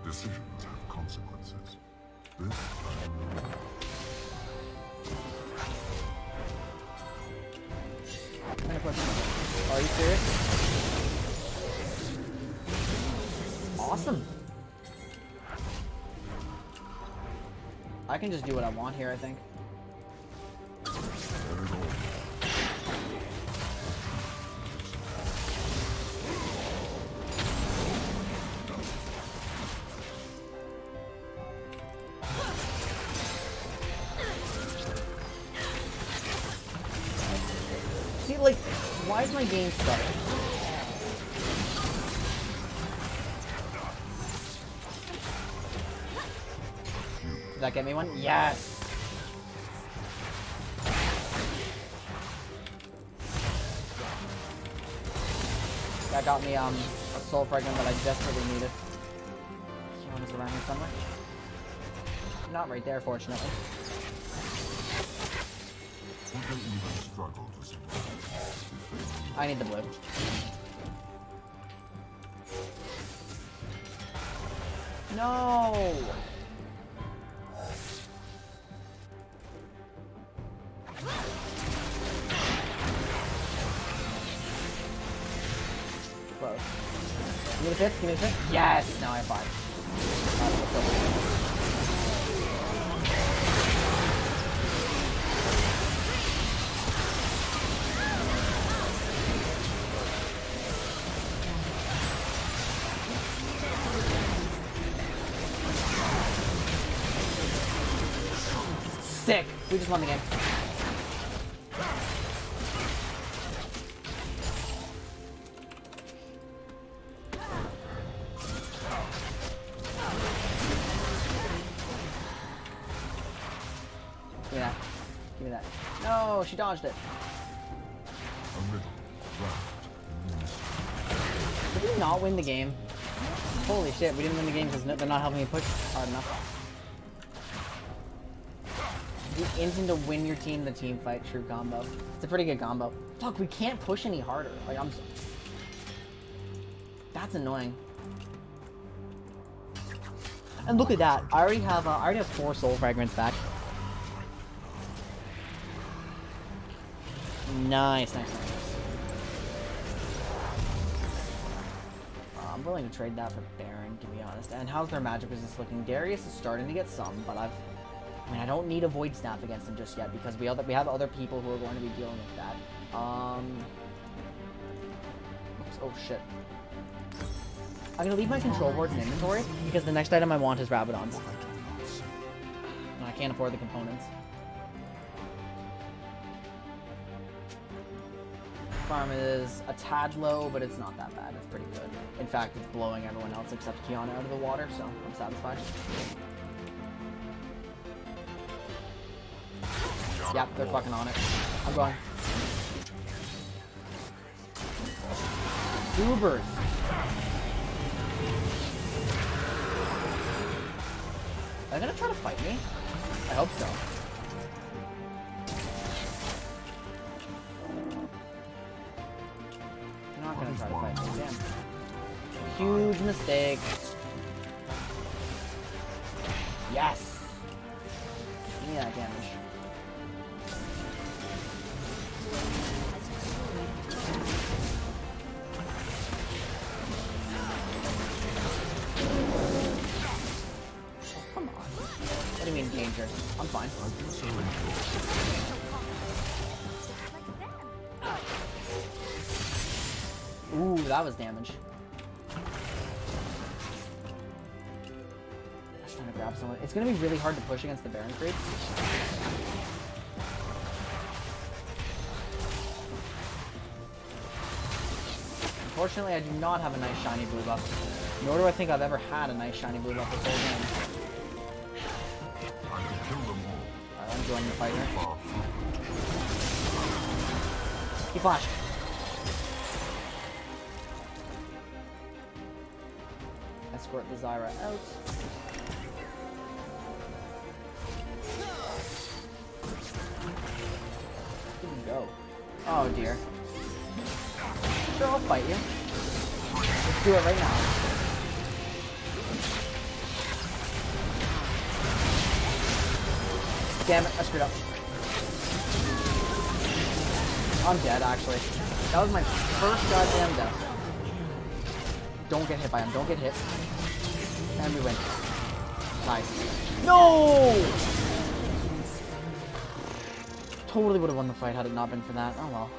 Decisions have consequences. This time. Are you serious? Awesome. I can just do what I want here, I think. See, like, why is my game stuck? Did that get me one? Yes! That got me, a soul fragment that I desperately needed. Qiyana's around here somewhere. Not right there, fortunately. We can even struggle to survive. I need the blue. No! Close. Give me the fifth, give me the fifth. Yes! Now I have 5. Sick! We just won the game. Give me that. Give me that. No, she dodged it. A riddle wrapped in mystery. Did we not win the game? Holy shit, we didn't win the game because they're not helping me push hard enough. The instant to win your team the team fight true combo. It's a pretty good combo. Fuck, we can't push any harder. Like, that's annoying. And look at that. I already have 4 soul fragments back. Nice, nice, nice. I'm willing to trade that for Baron, to be honest. And how's their magic business looking? Darius is starting to get some, but I mean, I don't need a Void Staff against him just yet because we have other people who are going to be dealing with that. Oops, oh shit. I'm gonna leave my control boards in inventory because the next item I want is Rabadons. And I can't afford the components. Farm is a tad low, but it's not that bad. It's pretty good. In fact, it's blowing everyone else except Qiyana out of the water, so I'm satisfied. Yep, they're fucking on it. I'm going. Goobers. Are they gonna try to fight me? I hope so. and try to fight me again. Huge mistake. Yes! Give me that damage. Come on. What do you mean danger? I'm fine. Ooh, that was damage. I was trying to grab someone. It's gonna be really hard to push against the Baron creeps. Unfortunately, I do not have a nice shiny blue buff. Nor do I think I've ever had a nice shiny blue buff this whole game. I can kill them all. Alright, I'm joining the fight here. Far He flashed. Escort the Zyra out. Where did he go? Oh dear. Sure, I'll fight you. Let's do it right now. Damn it, I screwed up. I'm dead, actually. That was my first goddamn death. Don't get hit by him, don't get hit. And we win. Nice. No! Totally would have won the fight had it not been for that. Oh well.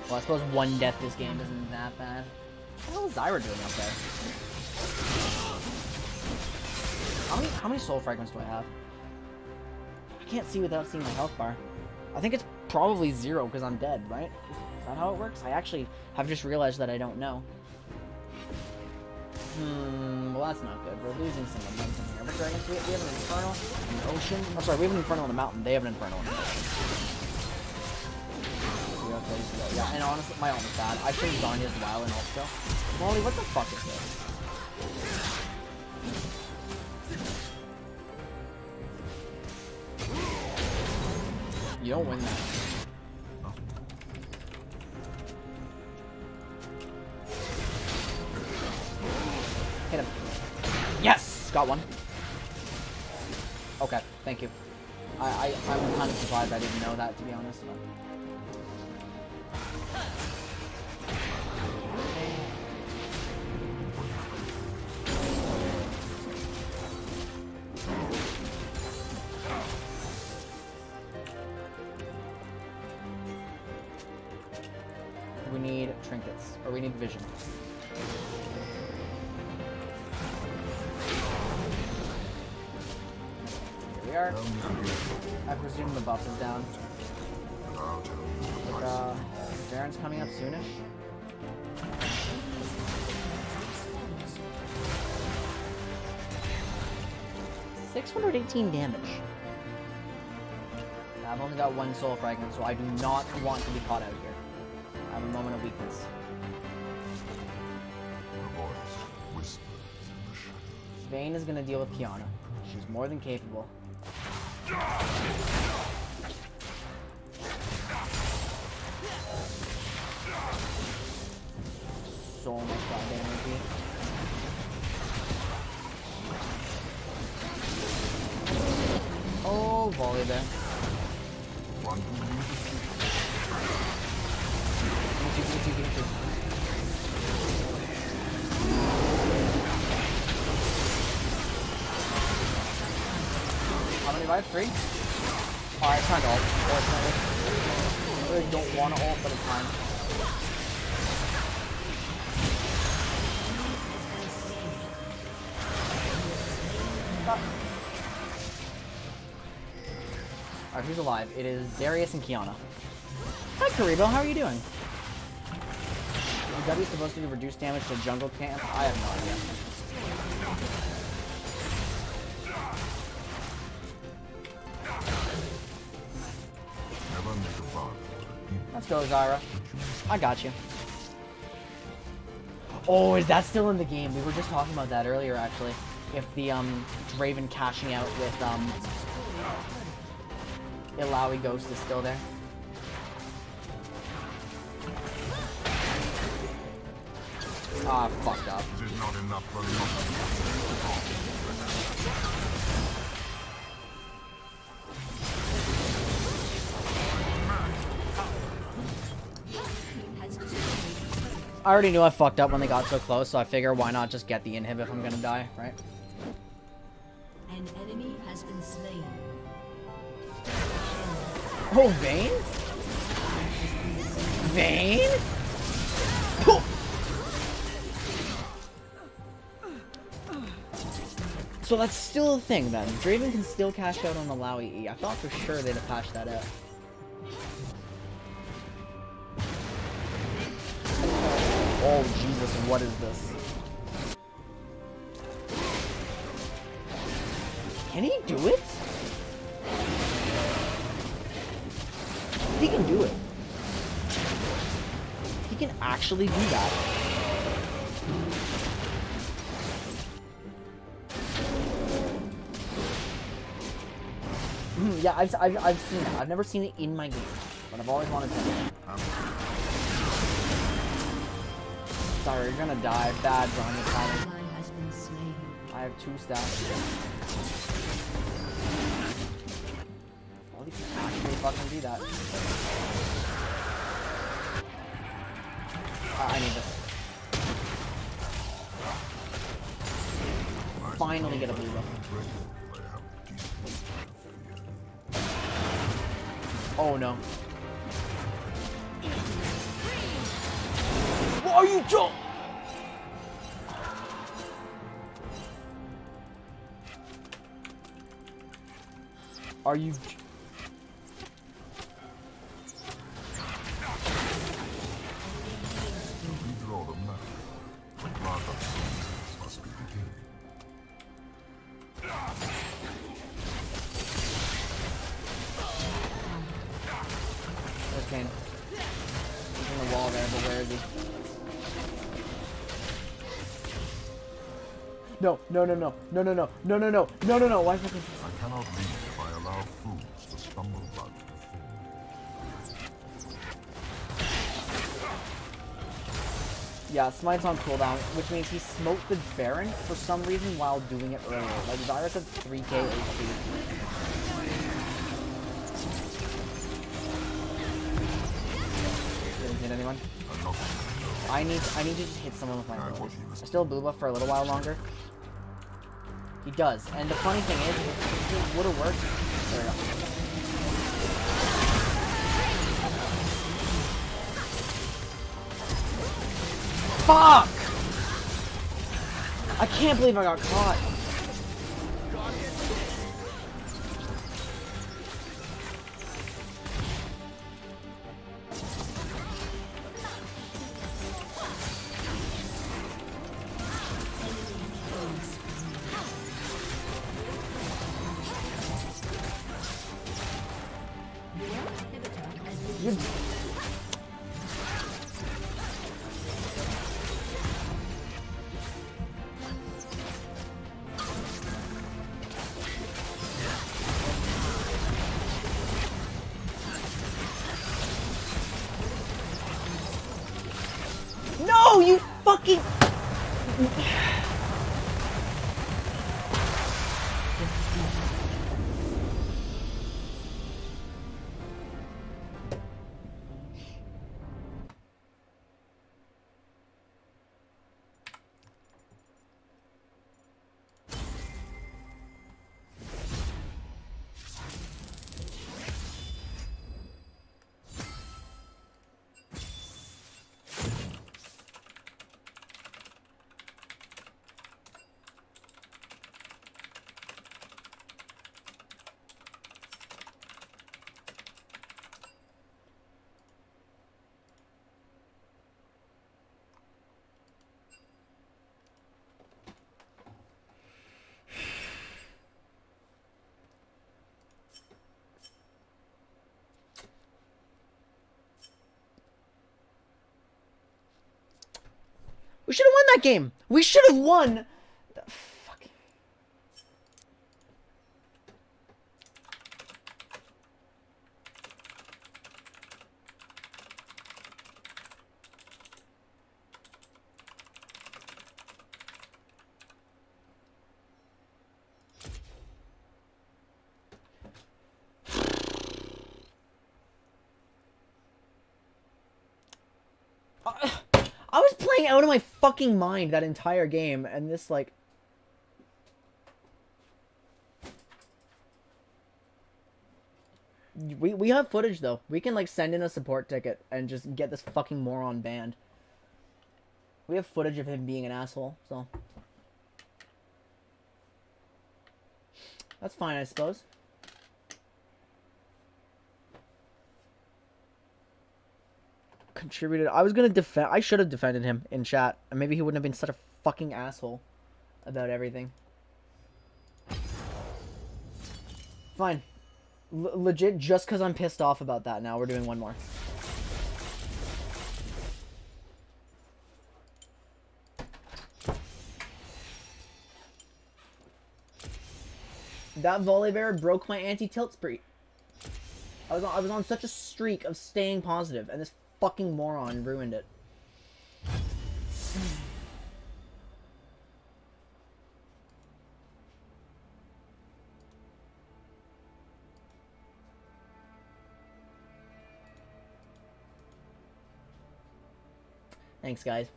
Well, I suppose one death this game isn't that bad. What the hell is Zyra doing up there? How many soul fragments do I have? I can't see without seeing my health bar. I think it's probably 0 because I'm dead, right? Is that how it works? I actually have just realized that I don't know. Well that's not good. We're losing some momentum here. What dragons do we have? We have an Infernal, an Ocean. I'm sorry, we have an Infernal on the mountain. They have an Infernal on the mountain. Yeah, and honestly, my ult is bad. I think Zanya's WoW and ult still. Molly, what the fuck is this? You don't win that. Hit him. Yes! Got one. Okay, thank you. I'm kind of surprised I didn't know that, to be honest. But... we need trinkets, or we need vision. Here we are. I presume the buff is down. But, Baron's coming up soonish. $618 damage. I've only got one soul fragment, so I do not want to be caught out here. I have a moment of weakness. The voice whispers in the shadows. Swain is gonna deal with Qiyana. She's more than capable. So much goddamn energy. Oh, volley there. One who Give me two. How many do I have? 3? Alright, it's time to ult, unfortunately. I really don't want to ult, but it's fine. Alright, who's alive? It is Darius and Qiyana. Hi, Karibo, how are you doing? Is W supposed to do reduced damage to jungle camp? I have no idea. never make a bargain. Let's go, Zyra. I got you. Oh, is that still in the game? We were just talking about that earlier, actually. If the, Draven cashing out with, Illaoi Ghost is still there. Ah, fucked up. It is not enough for I already knew I fucked up when they got so close, so I figure why not just get the inhib if I'm gonna die, right? An enemy has been slain. Oh, Vayne? Vayne? Oh. So that's still a thing then. Draven can still cash out on the Lao EE. I thought for sure they'd have patched that out. Oh Jesus, what is this? Can he do it? He can do it. He can actually do that. Yeah, I've seen it. I've never seen it in my game, but I've always wanted to. Sorry, you're gonna die. Bad run this time. I have 2 stats. Well, you can actually fucking do that. I need this. Finally get a blue buff. Oh no. What are you doing? Are you... Redraw the map. Rather, must be the king. There's Kane. He's in the wall there, but where is he? No, no, no, no, no, no, no, no, no, no, no, no, no, why is fucking... I cannot leave if I allow fools to stumble about the fall. Yeah, Smite's on cooldown, which means he smoked the Baron for some reason while doing it earlier. Like, Zyra's at 3k HP. Didn't hit anyone. I need to just hit someone with my abilities. I still have blue buff for a little while longer. He does, and the funny thing is, it would have worked. There we go. Fuck! I can't believe I got caught. You... No, you fucking... We should have won that game. We should have won. The fucking... playing out of my fucking mind that entire game, and this, like... We have footage, though. We can, like, send in a support ticket and just get this fucking moron banned. We have footage of him being an asshole, so... That's fine, I suppose. Contributed. I was gonna defend. I should have defended him in chat, and maybe he wouldn't have been such a fucking asshole about everything. Fine. Legit, just because I'm pissed off about that. Now we're doing one more. That Volibear broke my anti-tilt spree. I was on such a streak of staying positive, and this fucking moron ruined it. Thanks, guys.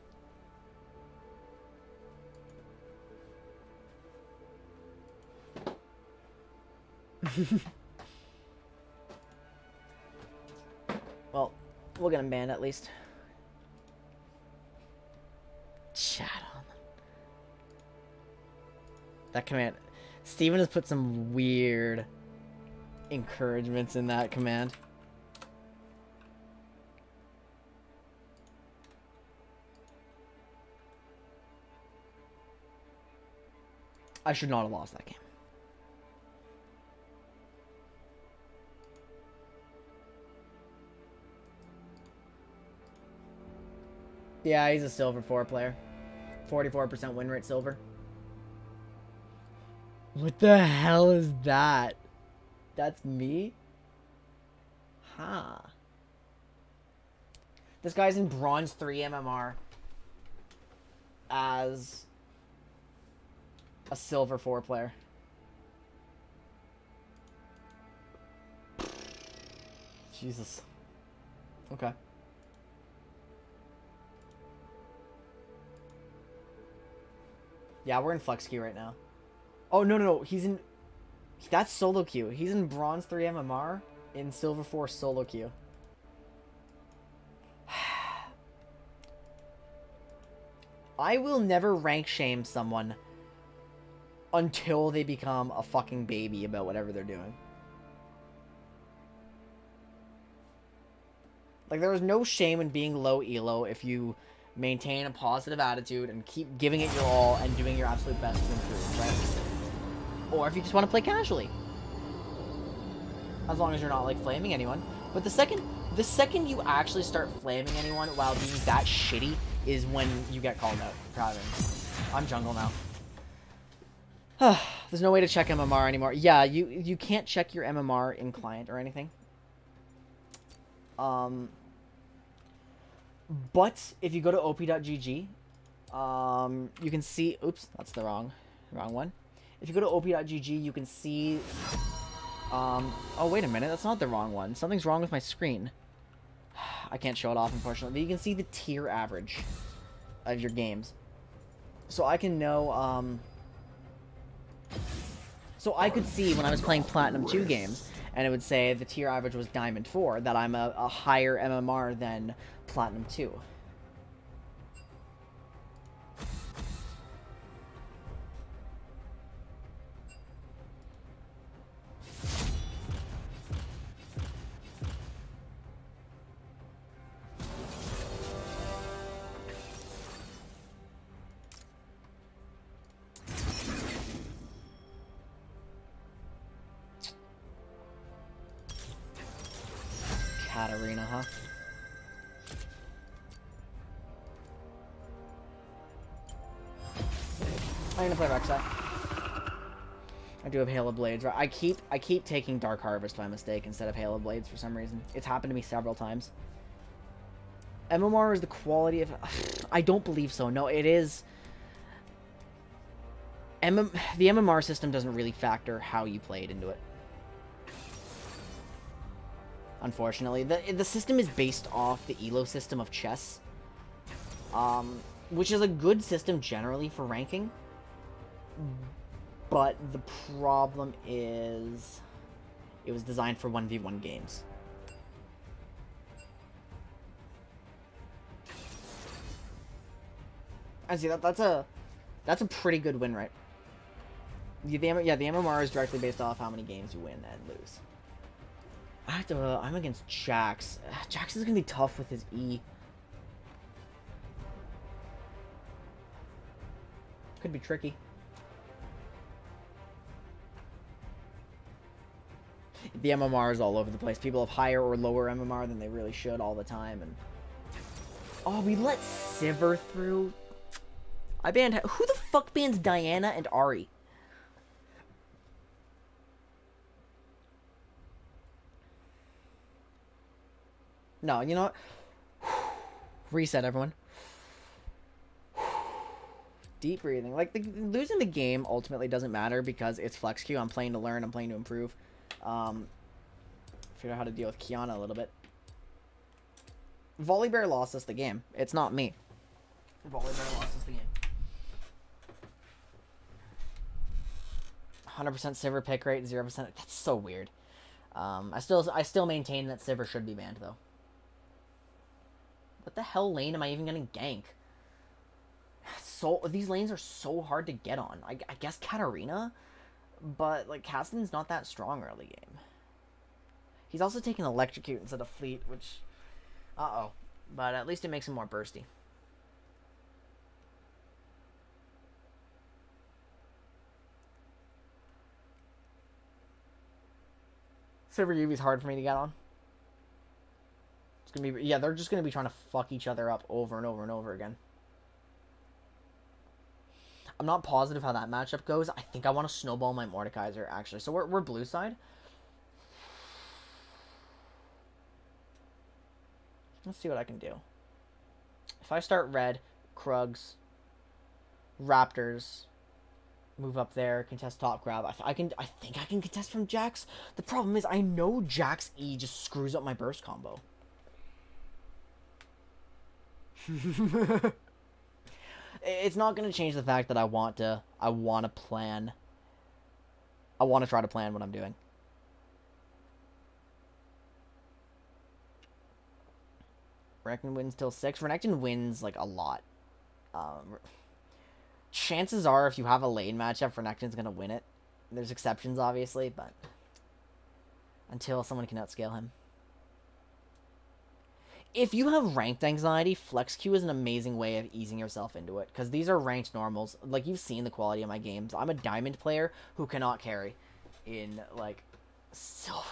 Well, we'll get him banned at least. Chat on. That command. Steven has put some weird encouragements in that command. I should not have lost that game. Yeah, he's a silver 4 player. 44% win rate silver. What the hell is that? That's me? Huh. This guy's in bronze 3 MMR as a silver 4 player. Jesus. Okay. Yeah, we're in flex queue right now. Oh, no. He's in... That's solo queue. He's in bronze 3 MMR in silver 4 solo queue. I will never rank shame someone until they become a fucking baby about whatever they're doing. Like, there is no shame in being low elo if you maintain a positive attitude and keep giving it your all and doing your absolute best to improve, right? Or if you just want to play casually. As long as you're not, like, flaming anyone. But the second you actually start flaming anyone while being that shitty is when you get called out for having... I'm jungle now. There's no way to check MMR anymore. Yeah, you can't check your MMR in client or anything. But if you go to op.gg, you can see... Oops, that's the wrong one. If you go to op.gg, you can see... oh, wait a minute. That's not the wrong one. Something's wrong with my screen. I can't show it off, unfortunately. But you can see the tier average of your games. So I can know... So I could see when I was playing Platinum 2 games, and it would say the tier average was Diamond 4, that I'm a higher MMR than Platinum 2. Katarina, huh? I'm gonna play Rek'Sai. I do have Halo Blades, right? I keep taking Dark Harvest by mistake instead of Halo Blades for some reason. It's happened to me several times. MMR is the quality of... I don't believe so. No, it is... The MMR system doesn't really factor how you played into it. Unfortunately. The system is based off the ELO system of chess. which is a good system generally for ranking. But the problem is, it was designed for 1v1 games. I see that's a pretty good win rate. The MMR is directly based off how many games you win and lose. I'm against Jax. Jax is gonna be tough with his E. Could be tricky. The MMR is all over the place. People have higher or lower MMR than they really should all the time. And oh, we let Sivir through. I banned... Who the fuck bans Diana and Ahri? No, you know what? Reset, everyone. Deep breathing. Like, losing the game ultimately doesn't matter because it's flex queue. I'm playing to learn. I'm playing to improve. Figure out how to deal with Qiyana a little bit. Volibear lost us the game. It's not me. Volibear lost us the game. 100% Sivir pick rate, 0%. That's so weird. I still maintain that Sivir should be banned though. What the hell lane am I even gonna gank? So these lanes are so hard to get on. I guess Katarina, but like Cassidy's not that strong early game. He's also taking Electrocute instead of Fleet, which, but at least it makes him more bursty. Sivir Yuvi's hard for me to get on. It's gonna be, yeah, they're just gonna be trying to fuck each other up over and over and over again. I'm not positive how that matchup goes. I think I want to snowball my Mordekaiser, actually. So we're blue side. Let's see what I can do. If I start red, Krugs, Raptors, move up there, contest top grab. I think I can contest from Jax. The problem is I know Jax E just screws up my burst combo. It's not going to change the fact that I want to try to plan what I'm doing. Renekton wins till 6. Renekton wins, like, a lot. Chances are, if you have a lane matchup, Renekton's going to win it. There's exceptions, obviously, but until someone can outscale him. If you have ranked anxiety, Flex Q is an amazing way of easing yourself into it. Because these are ranked normals. Like, you've seen the quality of my games. I'm a diamond player who cannot carry in, like, silver.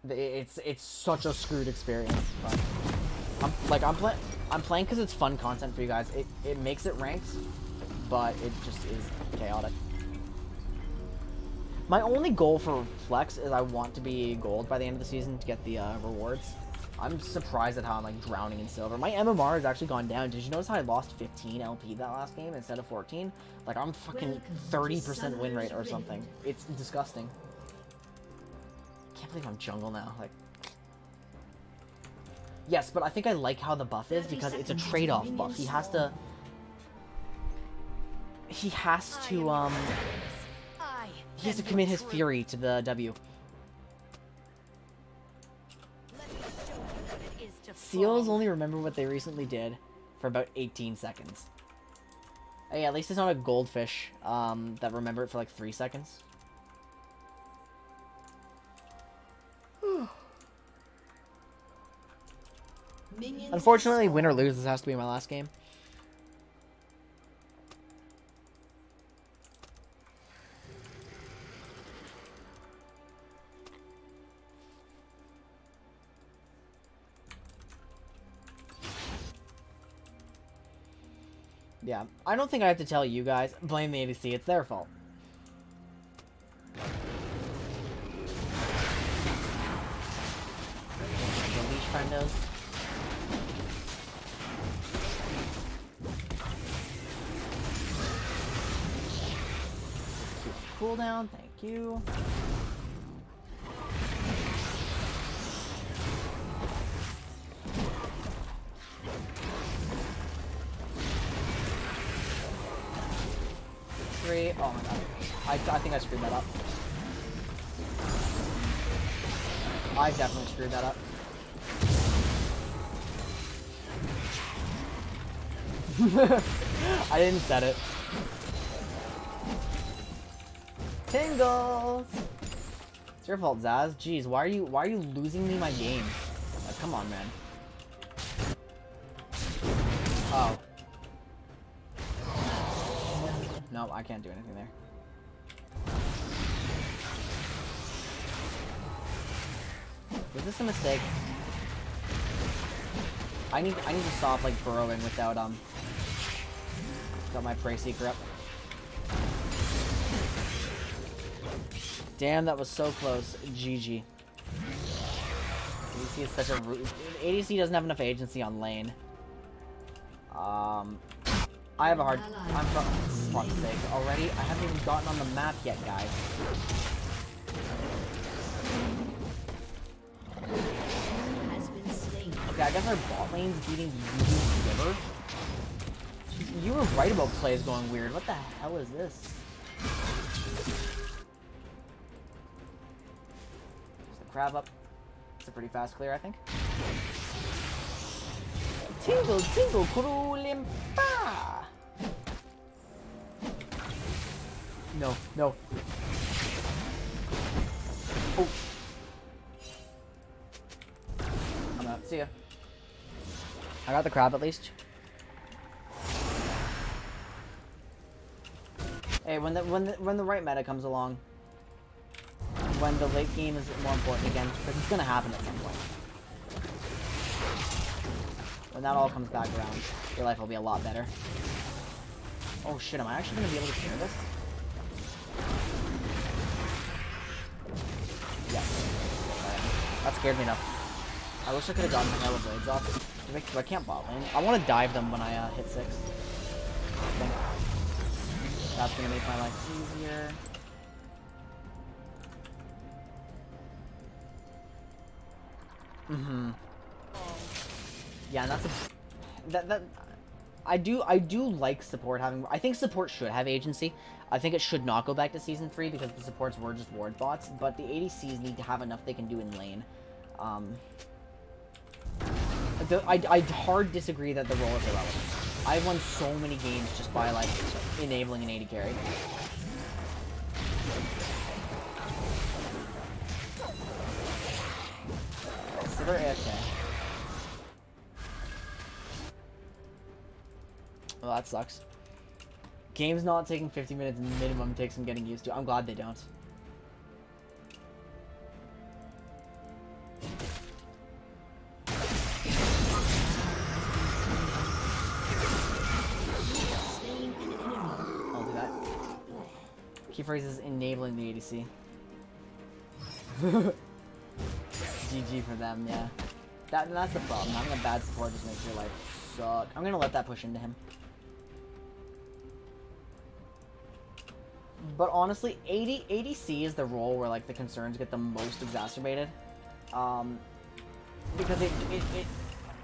It's such a screwed experience. But I'm playing because it's fun content for you guys. It makes it ranked, but it just is chaotic. My only goal for Flex is I want to be gold by the end of the season to get the rewards. I'm surprised at how I'm like drowning in silver. My MMR has actually gone down. Did you notice how I lost 15 LP that last game instead of 14? Like I'm fucking 30% win rate or something. It's disgusting. Can't believe I'm jungle now. Like, yes, but I think I like how the buff is because it's a trade-off buff. He has to commit his fury to the W. Seals only remember what they recently did for about 18 seconds. Hey, at least it's not a goldfish that remember it for like 3 seconds. Unfortunately, win or lose, this has to be my last game. Yeah, I don't think I have to tell you guys. Blame the ADC, it's their fault. The leech friendos. Cooldown, thank you. 3. Oh my god. I think I screwed that up. I definitely screwed that up. I didn't set it. Tingles! It's your fault, Zaz. Jeez, why are you losing me my game? Like, come on, man. Oh. No, I can't do anything there. Was this a mistake? I need to stop like burrowing without my prey seeker up. Damn, that was so close. GG. ADC is such a ADC doesn't have enough agency on lane. I have a hard. I'm for fuck's sake already. I haven't even gotten on the map yet, guys. Okay, I guess our bot lane's beating Yuu's River. You were right about plays going weird. What the hell is this? There's the crab up. It's a pretty fast clear, I think. Tingle, tingle, kurulimpa! No, no. Oh. I'm out. See ya. I got the crab at least. Hey, when the right meta comes along, when the late game is more important again, because it's gonna happen at some point. When that all comes back around, your life will be a lot better. Oh shit, am I actually gonna be able to clear this? Yes. That scared me enough. I wish I could have gotten the hella blades off. I can't bot lane. I want to dive them when I hit 6. I think that's gonna make my life easier. Yeah, and that's a I do like support having. I think support should have agency. I think it should not go back to season 3 because the supports were just ward bots. But the ADCs need to have enough they can do in lane. I hard disagree that the role is irrelevant. I've won so many games just by like enabling an AD carry. Silver AFK. Well, that sucks. Game's not taking 50 minutes minimum takes some getting used to. I'm glad they don't. I'll do that. Key phrase is enabling the ADC. GG for them, yeah. That's the problem. Having a bad support just makes your life suck. I'm gonna let that push into him. But honestly, ADC is the role where like the concerns get the most exacerbated, because it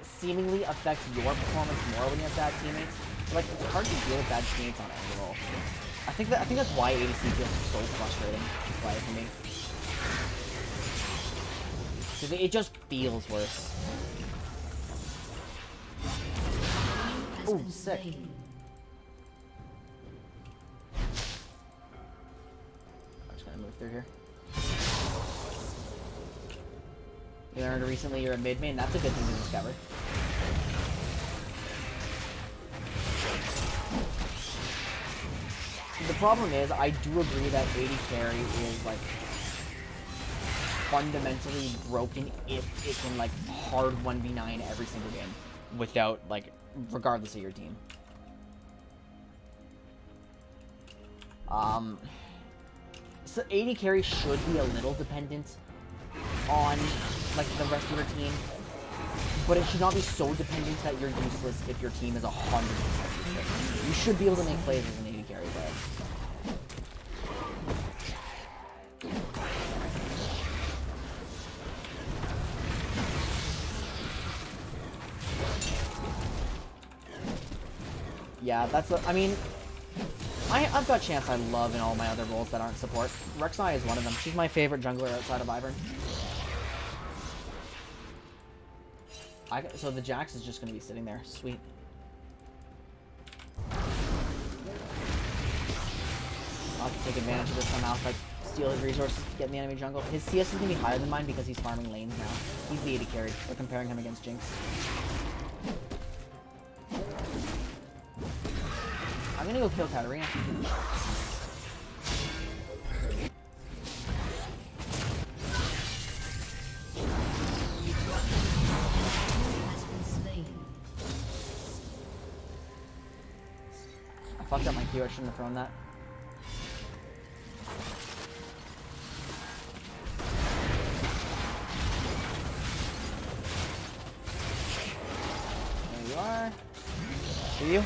seemingly affects your performance more when you have bad teammates. Like it's hard to deal with bad teammates on any role. I think that's why ADC feels so frustrating to play for me. Because it just feels worse. Oh, sick. Move through here. You learned recently you're a mid main. That's a good thing to discover. The problem is, I do agree that AD carry is like fundamentally broken if it can like hard 1v9 every single game without like regardless of your team. So AD carry should be a little dependent on like the rest of your team, but it should not be so dependent that you're useless if your team is 100% useless. You should be able to make plays as an AD carry player. Yeah, that's I mean, I've got champs I love in all my other roles that aren't support. Rek'Sai is one of them. She's my favorite jungler outside of Ivern. So the Jax is just going to be sitting there. Sweet. I'll have to take advantage of this somehow. If I steal his resources to get in the enemy jungle. His CS is going to be higher than mine because he's farming lanes now. He's the AD carry. We're comparing him against Jinx. I'm going to go kill Katarina. I fucked up my Q. I shouldn't have thrown that. There you are. See you?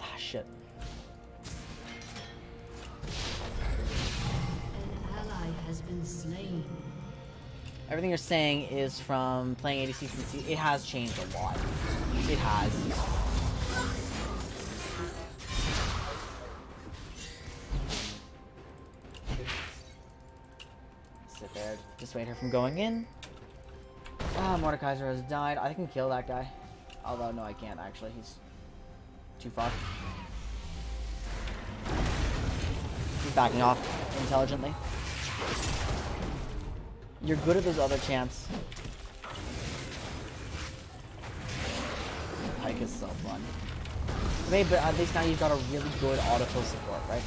Ah, shit. An ally has been slain. Everything you're saying is from playing ADC since it has changed a lot. It has. Sit there, dissuade her from going in. Ah, Mordekaiser has died. I can kill that guy. Although, no, I can't actually. He's too far. He's backing off intelligently. You're good at those other champs. Pike is so fun. Maybe, but at least now you've got a really good auto-kill support, right?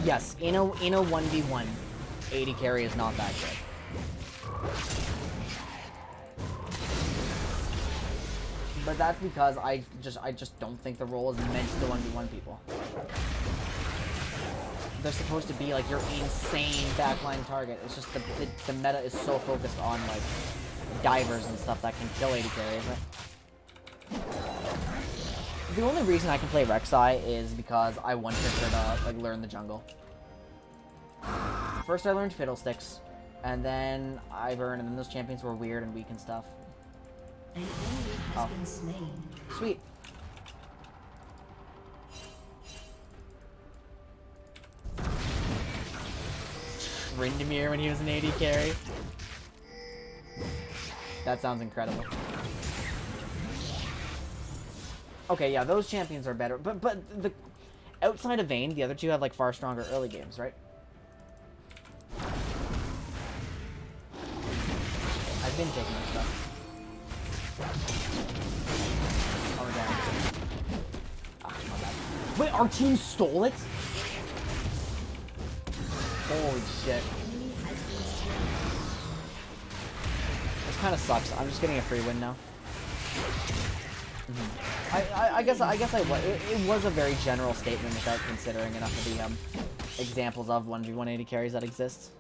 Yes, in a 1v1, AD carry is not that good. But that's because I just don't think the role is meant to 1v1 people. They're supposed to be like your insane backline target. It's just the meta is so focused on like divers and stuff that can kill AD carries, right? The only reason I can play Rek'Sai is because I wanted her to like learn the jungle. First I learned Fiddlesticks, and then Ivern, and then those champions were weird and weak and stuff. An enemy has been slain. Sweet. Rindemir when he was an AD carry. That sounds incredible. Okay, yeah, those champions are better, but the outside of Vayne, the other two have like far stronger early games, right? I've been taking their stuff. Oh, damn. Ah, my bad. Wait, our team stole it? Holy shit. This kind of sucks. I'm just getting a free win now. I guess it was a very general statement without considering enough of the examples of 1v1 AD carries that exist.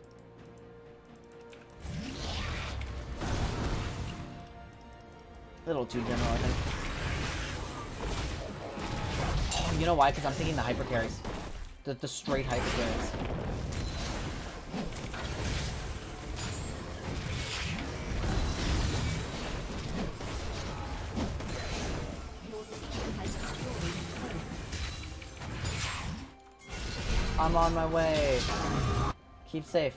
A little too general, I think. Oh, you know why? Because I'm thinking the hyper carries. The straight hyper carries. I'm on my way. Keep safe.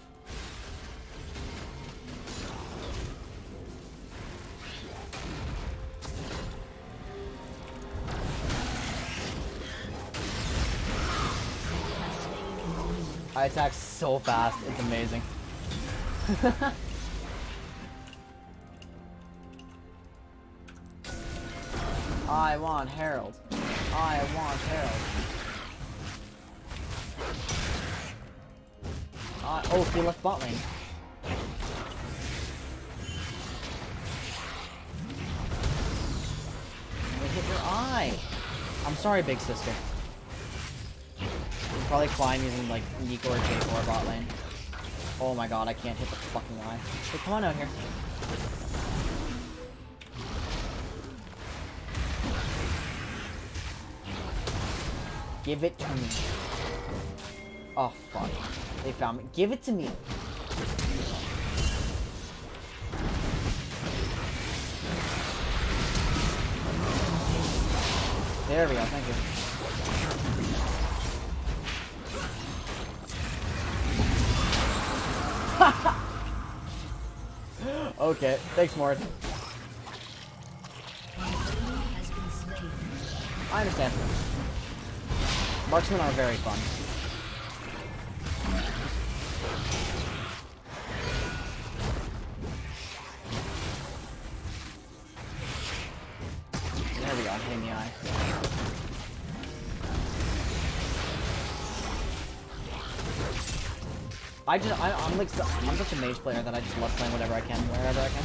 I attack so fast, it's amazing. I want Herald. I want Herald. Oh, he left bot lane. We hit your eye. I'm sorry, big sister. You'll probably climb using like Nico or J4 bot lane. Oh my god, I can't hit the fucking eye. Hey, come on out here. Give it to me. Oh, fuck. They found me. Give it to me. There we go, thank you. Okay, thanks, Mort. I understand. Marksmen are very fun. There we go, I'm hitting the eye. I'm such a mage player that I just love playing whatever I can, wherever I can.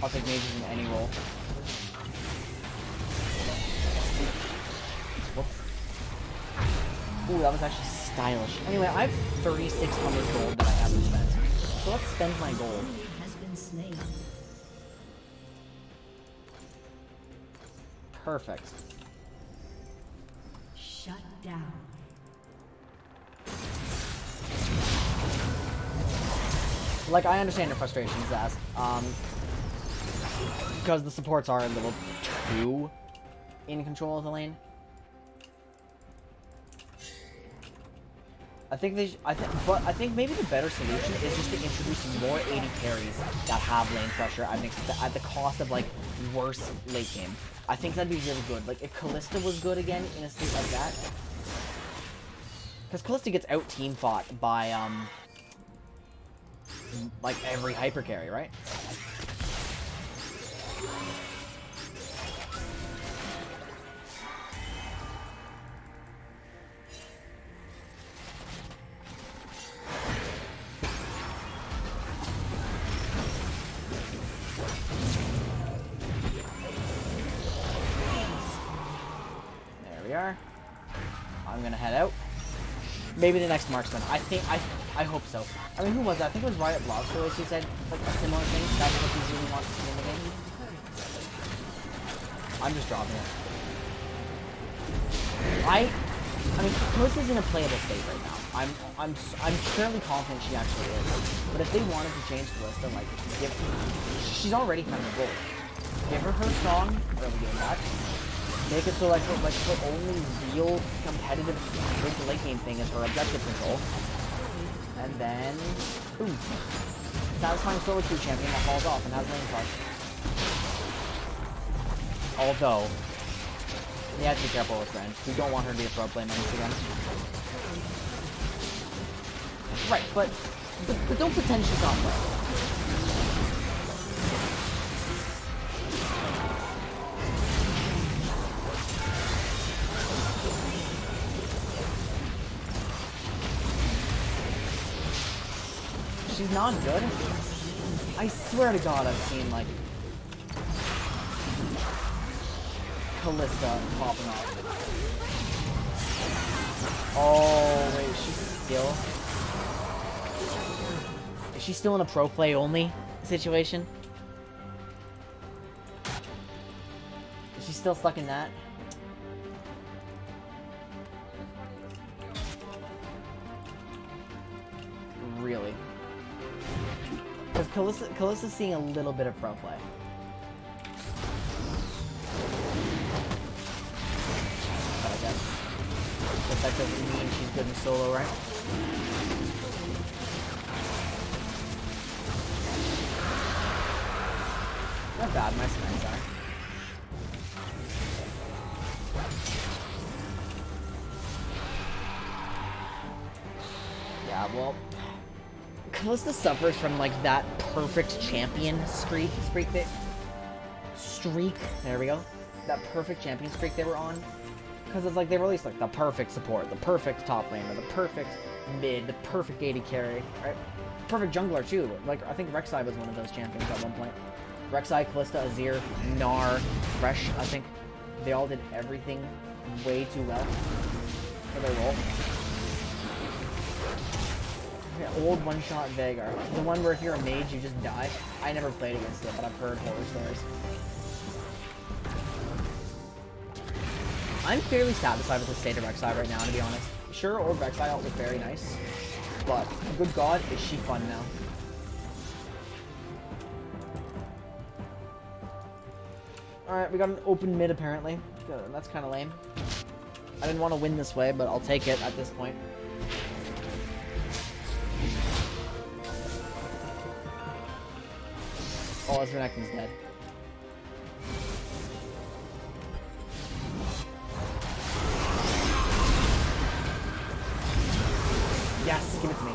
I'll take mages in any role. Whoops. Ooh, that was actually stylish. Anyway, I have 3,600 gold that I haven't spent. So let's spend my gold. Perfect. Shut down. Like, I understand your frustrations, Zaz. Because the supports are a little too in control of the lane. I think but maybe the better solution is just to introduce more AD carries that have lane pressure at the cost of, like, worse late game. I think that'd be really good. Like, if Callista was good again in a state like that. Because Callista gets out-team fought by, like, every hyper carry, right? I'm gonna head out. Maybe the next marksman. I hope so. I mean, who was that? I think it was Riot Blog Stories who said like a similar thing. That's what he really wants to see in the game. I'm just dropping it. I mean, Melissa's in a playable state right now. I'm fairly confident she actually is. But if they wanted to change Calista, like, she's already kind of gold. Give her strong early game match. Make it so like her only real competitive mid to late game thing is her objective control. And then boom. Satisfying solo queue champion that falls off and has lane crush. Although you have to be careful with Ren. We don't want her to be a pro play once again. Right, but don't pretend she's not pro. She's not good? I swear to God I've seen, like, Callista popping off. Oh, wait, is she still in a pro play only situation? Is she still stuck in that? Really? Because Callista's seeing a little bit of pro play. But I guess that doesn't mean she's good in solo, right? Not bad, my snipes are. Yeah, well, Callista suffers from, like, that perfect champion streak, there we go. That perfect champion streak they were on. Because it's like they released, like, the perfect support, the perfect top laner, the perfect mid, the perfect AD carry, right? Perfect jungler, too. Like, I think Rek'Sai was one of those champions at one point. Rek'Sai, Callista, Azir, Gnar, Thresh, I think. They all did everything way too well for their role. Okay, old one-shot Veigar. The one where if you're a mage, you just die. I never played against it, but I've heard horror stories. I'm fairly satisfied with the state of Rek'Sai right now, to be honest. Sure, old Rek'Sai ult was very nice, but good God, is she fun now. Alright, we got an open mid apparently. That's kind of lame. I didn't want to win this way, but I'll take it at this point. Oh, his Renekton's dead. Yes, give it to me.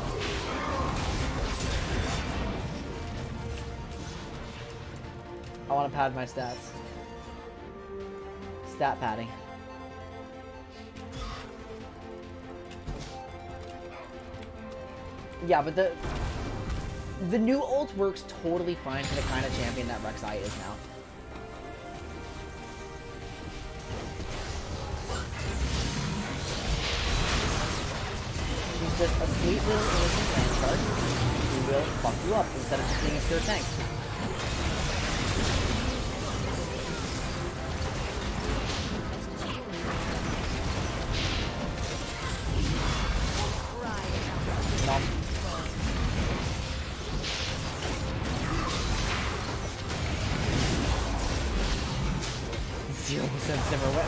I want to pad my stats. Stat padding. Yeah, but the new ult works totally fine for the kind of champion that Rek'Sai is now. She's just a sweet little innocent land shark who will fuck you up instead of just being a pure tank.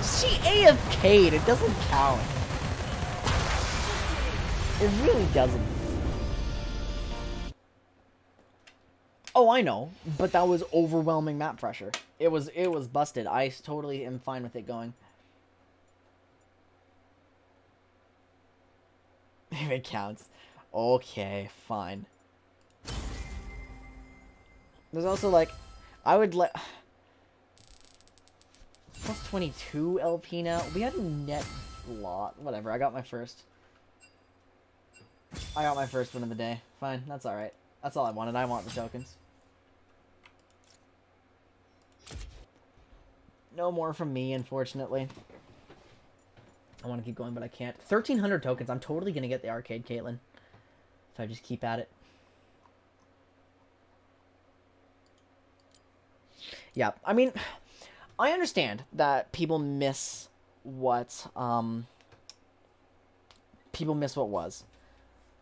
She AFK'd, it doesn't count. It really doesn't. Oh, I know, but that was overwhelming map pressure. It was busted. I totally am fine with it going. If it counts. Okay, fine. There's also like, I would let... Plus 22 LP now. We had a net lot. Whatever, I got my first. I got my first win of the day. Fine, that's alright. That's all I wanted. I want the tokens. No more from me, unfortunately. I want to keep going, but I can't. 1,300 tokens. I'm totally going to get the arcade Caitlyn. If I just keep at it. Yeah, I mean... I understand that people miss what was.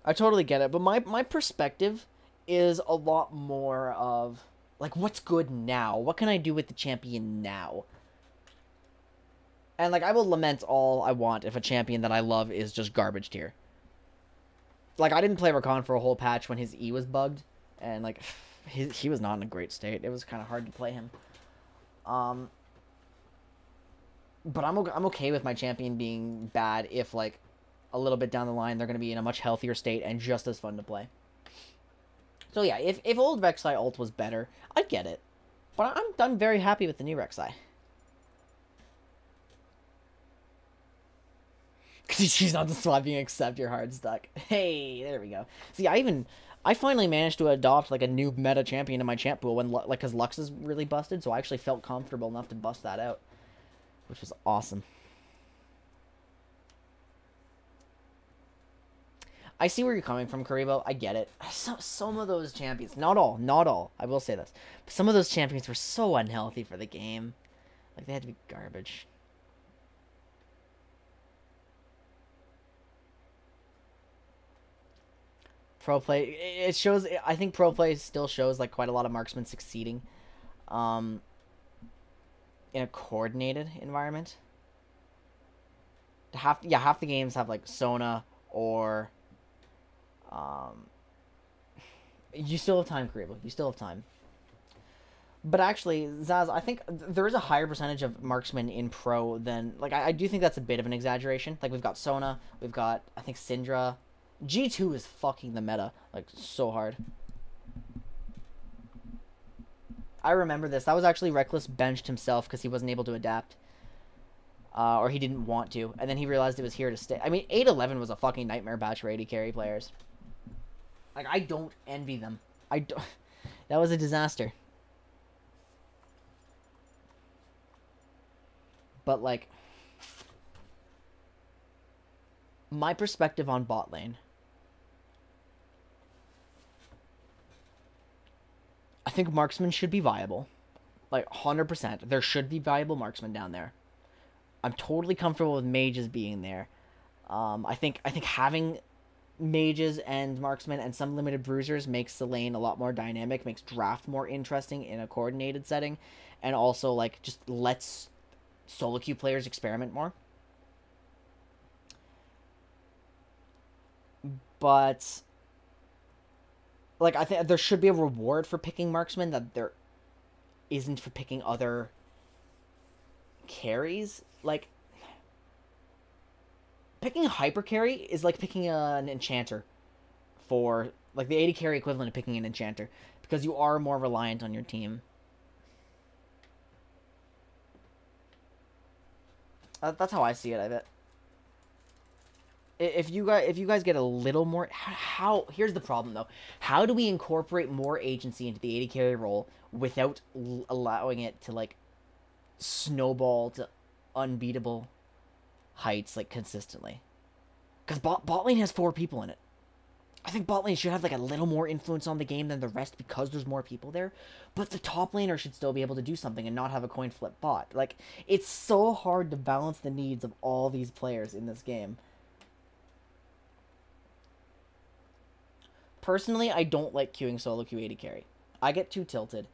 I totally get it, but my perspective is a lot more of like what's good now? What can I do with the champion now? And like I will lament all I want if a champion that I love is just garbage tier. Like I didn't play Rakan for a whole patch when his E was bugged and like he was not in a great state. It was kind of hard to play him. But I'm okay with my champion being bad if, like, a little bit down the line they're going to be in a much healthier state and just as fun to play. So yeah, if old Rek'Sai ult was better, I'd get it. But I'm very happy with the new Rek'Sai. She's not just swiping except you're hard stuck. Hey, there we go. See, I finally managed to adopt, like, a new meta champion in my champ pool when, like, because Lux is really busted, so I actually felt comfortable enough to bust that out. Which was awesome. I see where you're coming from, Karibo. I get it. Some of those champions, not all, I will say this. But some of those champions were so unhealthy for the game. Like, they had to be garbage. Pro play, it shows, I think pro play still shows, like, quite a lot of marksmen succeeding. In a coordinated environment. Half the games have like Sona or you still have time, Karibo. You still have time. But actually, Zaz, I think there is a higher percentage of marksmen in pro than like I do think that's a bit of an exaggeration. Like we've got Sona, we've got I think Syndra. G2 is fucking the meta like so hard. I remember this. That was actually Reckless benched himself because he wasn't able to adapt. Or he didn't want to. And then he realized it was here to stay. I mean, 8-11 was a fucking nightmare batch for AD carry players. Like, I don't envy them. I don't... That was a disaster. But, like... My perspective on bot lane... I think marksmen should be viable. Like, 100%. There should be viable marksmen down there. I'm totally comfortable with mages being there. I think having mages and marksmen and some limited bruisers makes the lane a lot more dynamic, makes draft more interesting in a coordinated setting, and also like just lets solo queue players experiment more. But like I think there should be a reward for picking marksman that there isn't for picking other carries. Like picking a hyper carry is like picking an enchanter for like the 80 carry equivalent of picking an enchanter because you are more reliant on your team. That's how I see it. I bet. If you guys get a little more, how here's the problem though. How do we incorporate more agency into the 80 carry role without allowing it to like snowball to unbeatable heights like consistently? Because bot lane has 4 people in it. I think bot lane should have like a little more influence on the game than the rest because there's more people there. But the top laner should still be able to do something and not have a coin flip bot. Like it's so hard to balance the needs of all these players in this game. Personally, I don't like queuing solo queue 80 carry. I get too tilted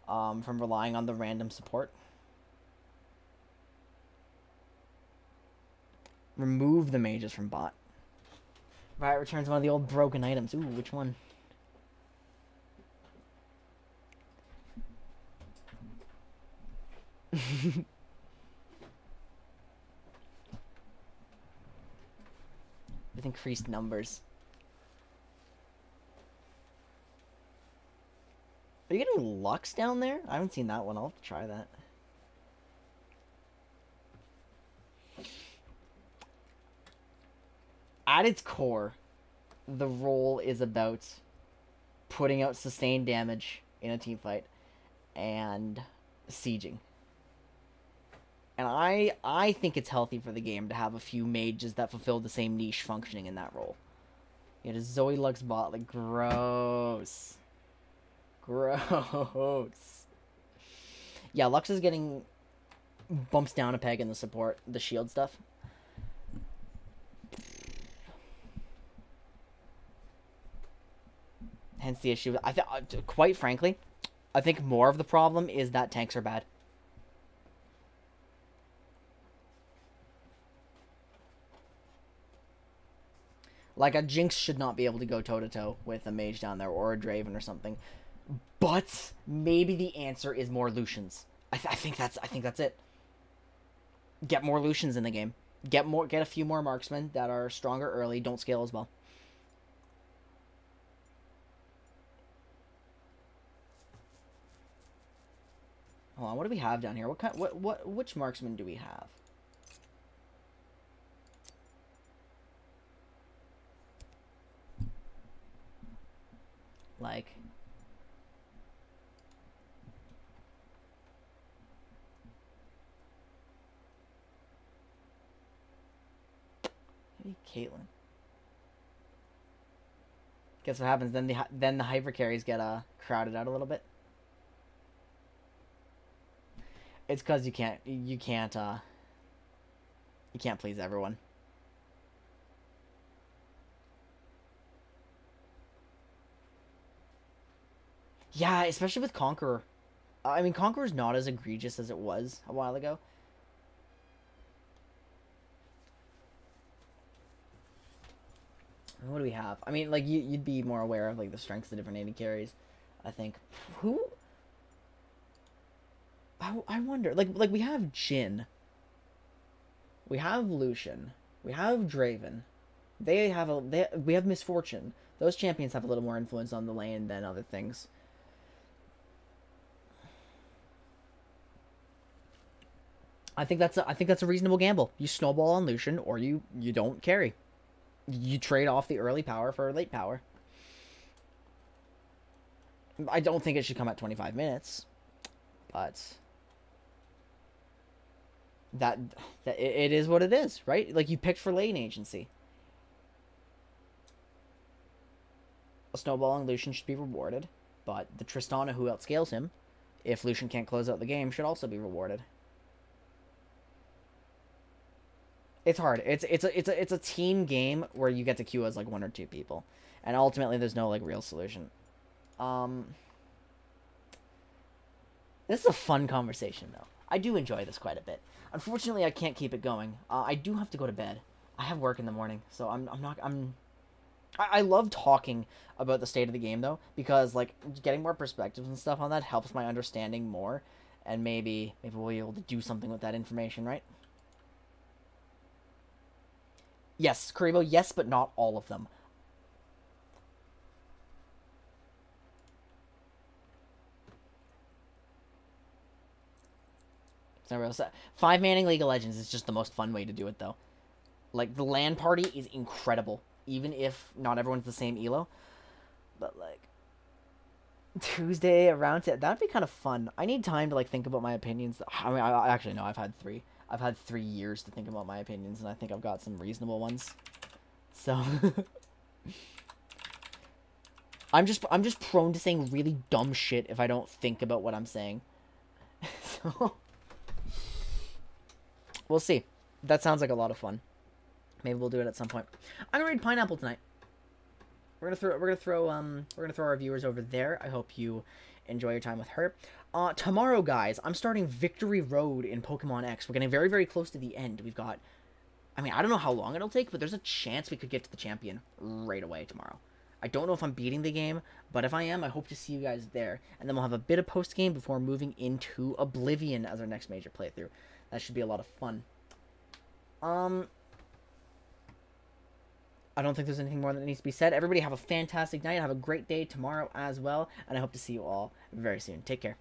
from relying on the random support. Remove the mages from bot. Right, returns one of the old broken items. Ooh, which one? With increased numbers. Are you getting Lux down there? I haven't seen that one. I'll have to try that. At its core, the role is about putting out sustained damage in a team fight and sieging. And I think it's healthy for the game to have a few mages that fulfill the same niche functioning in that role. It is Zoe Lux bot, like gross. Gross. Yeah, Lux is getting bumps down a peg in the support, the shield stuff. Hence the issue. Quite frankly, I think more of the problem is that tanks are bad. Like a Jinx should not be able to go toe to toe with a mage down there or a Draven or something. But maybe the answer is more Lucians. I think that's it. Get more Lucians in the game. Get a few more marksmen that are stronger early, don't scale as well. Hold on, what do we have down here? Which marksman do we have? Like maybe Caitlyn. Guess what happens? Then the hyper carries get crowded out a little bit. It's because you can't please everyone. Yeah, especially with Conqueror. I mean, Conqueror's not as egregious as it was a while ago. What do we have? I mean, like, you'd be more aware of, like, the strengths of different AD carries, I think. Who? I wonder. Like we have Jhin. We have Lucian. We have Draven. We have Misfortune. Those champions have a little more influence on the lane than other things. I think that's a reasonable gamble. You snowball on Lucian, or you don't carry. You trade off the early power for late power. I don't think it should come at 25 minutes, but that it is what it is, right? Like, you picked for lane agency. A snowballing Lucian should be rewarded, but the Tristana who outscales him, if Lucian can't close out the game, should also be rewarded. It's hard. It's a team game where you get to queue as like 1 or 2 people, and ultimately there's no like real solution. This is a fun conversation though. I do enjoy this quite a bit. Unfortunately, I can't keep it going. I do have to go to bed. I have work in the morning, so I love talking about the state of the game though, because like getting more perspectives and stuff on that helps my understanding more, and maybe we'll be able to do something with that information, right? Yes, Karibo, yes, but not all of them. It's not real. 5-manning League of Legends is just the most fun way to do it, though. Like, the LAN party is incredible, even if not everyone's the same elo. But, like, Tuesday around that'd be kind of fun. I need time to, like, think about my opinions. I mean, I actually, no, I've had 3 years to think about my opinions, and I think I've got some reasonable ones. So I'm just prone to saying really dumb shit if I don't think about what I'm saying. So we'll see. That sounds like a lot of fun. Maybe we'll do it at some point. I'm gonna read Pineapple tonight. We're gonna throw our viewers over there. I hope you enjoy your time with her. Tomorrow, guys, I'm starting Victory Road in Pokemon X. We're getting very, very close to the end. We've got, I mean, I don't know how long it'll take, but there's a chance we could get to the champion right away tomorrow. I don't know if I'm beating the game, but if I am, I hope to see you guys there. And then we'll have a bit of post-game before moving into Oblivion as our next major playthrough. That should be a lot of fun. I don't think there's anything more that needs to be said. Everybody have a fantastic night. Have a great day tomorrow as well. And I hope to see you all very soon. Take care.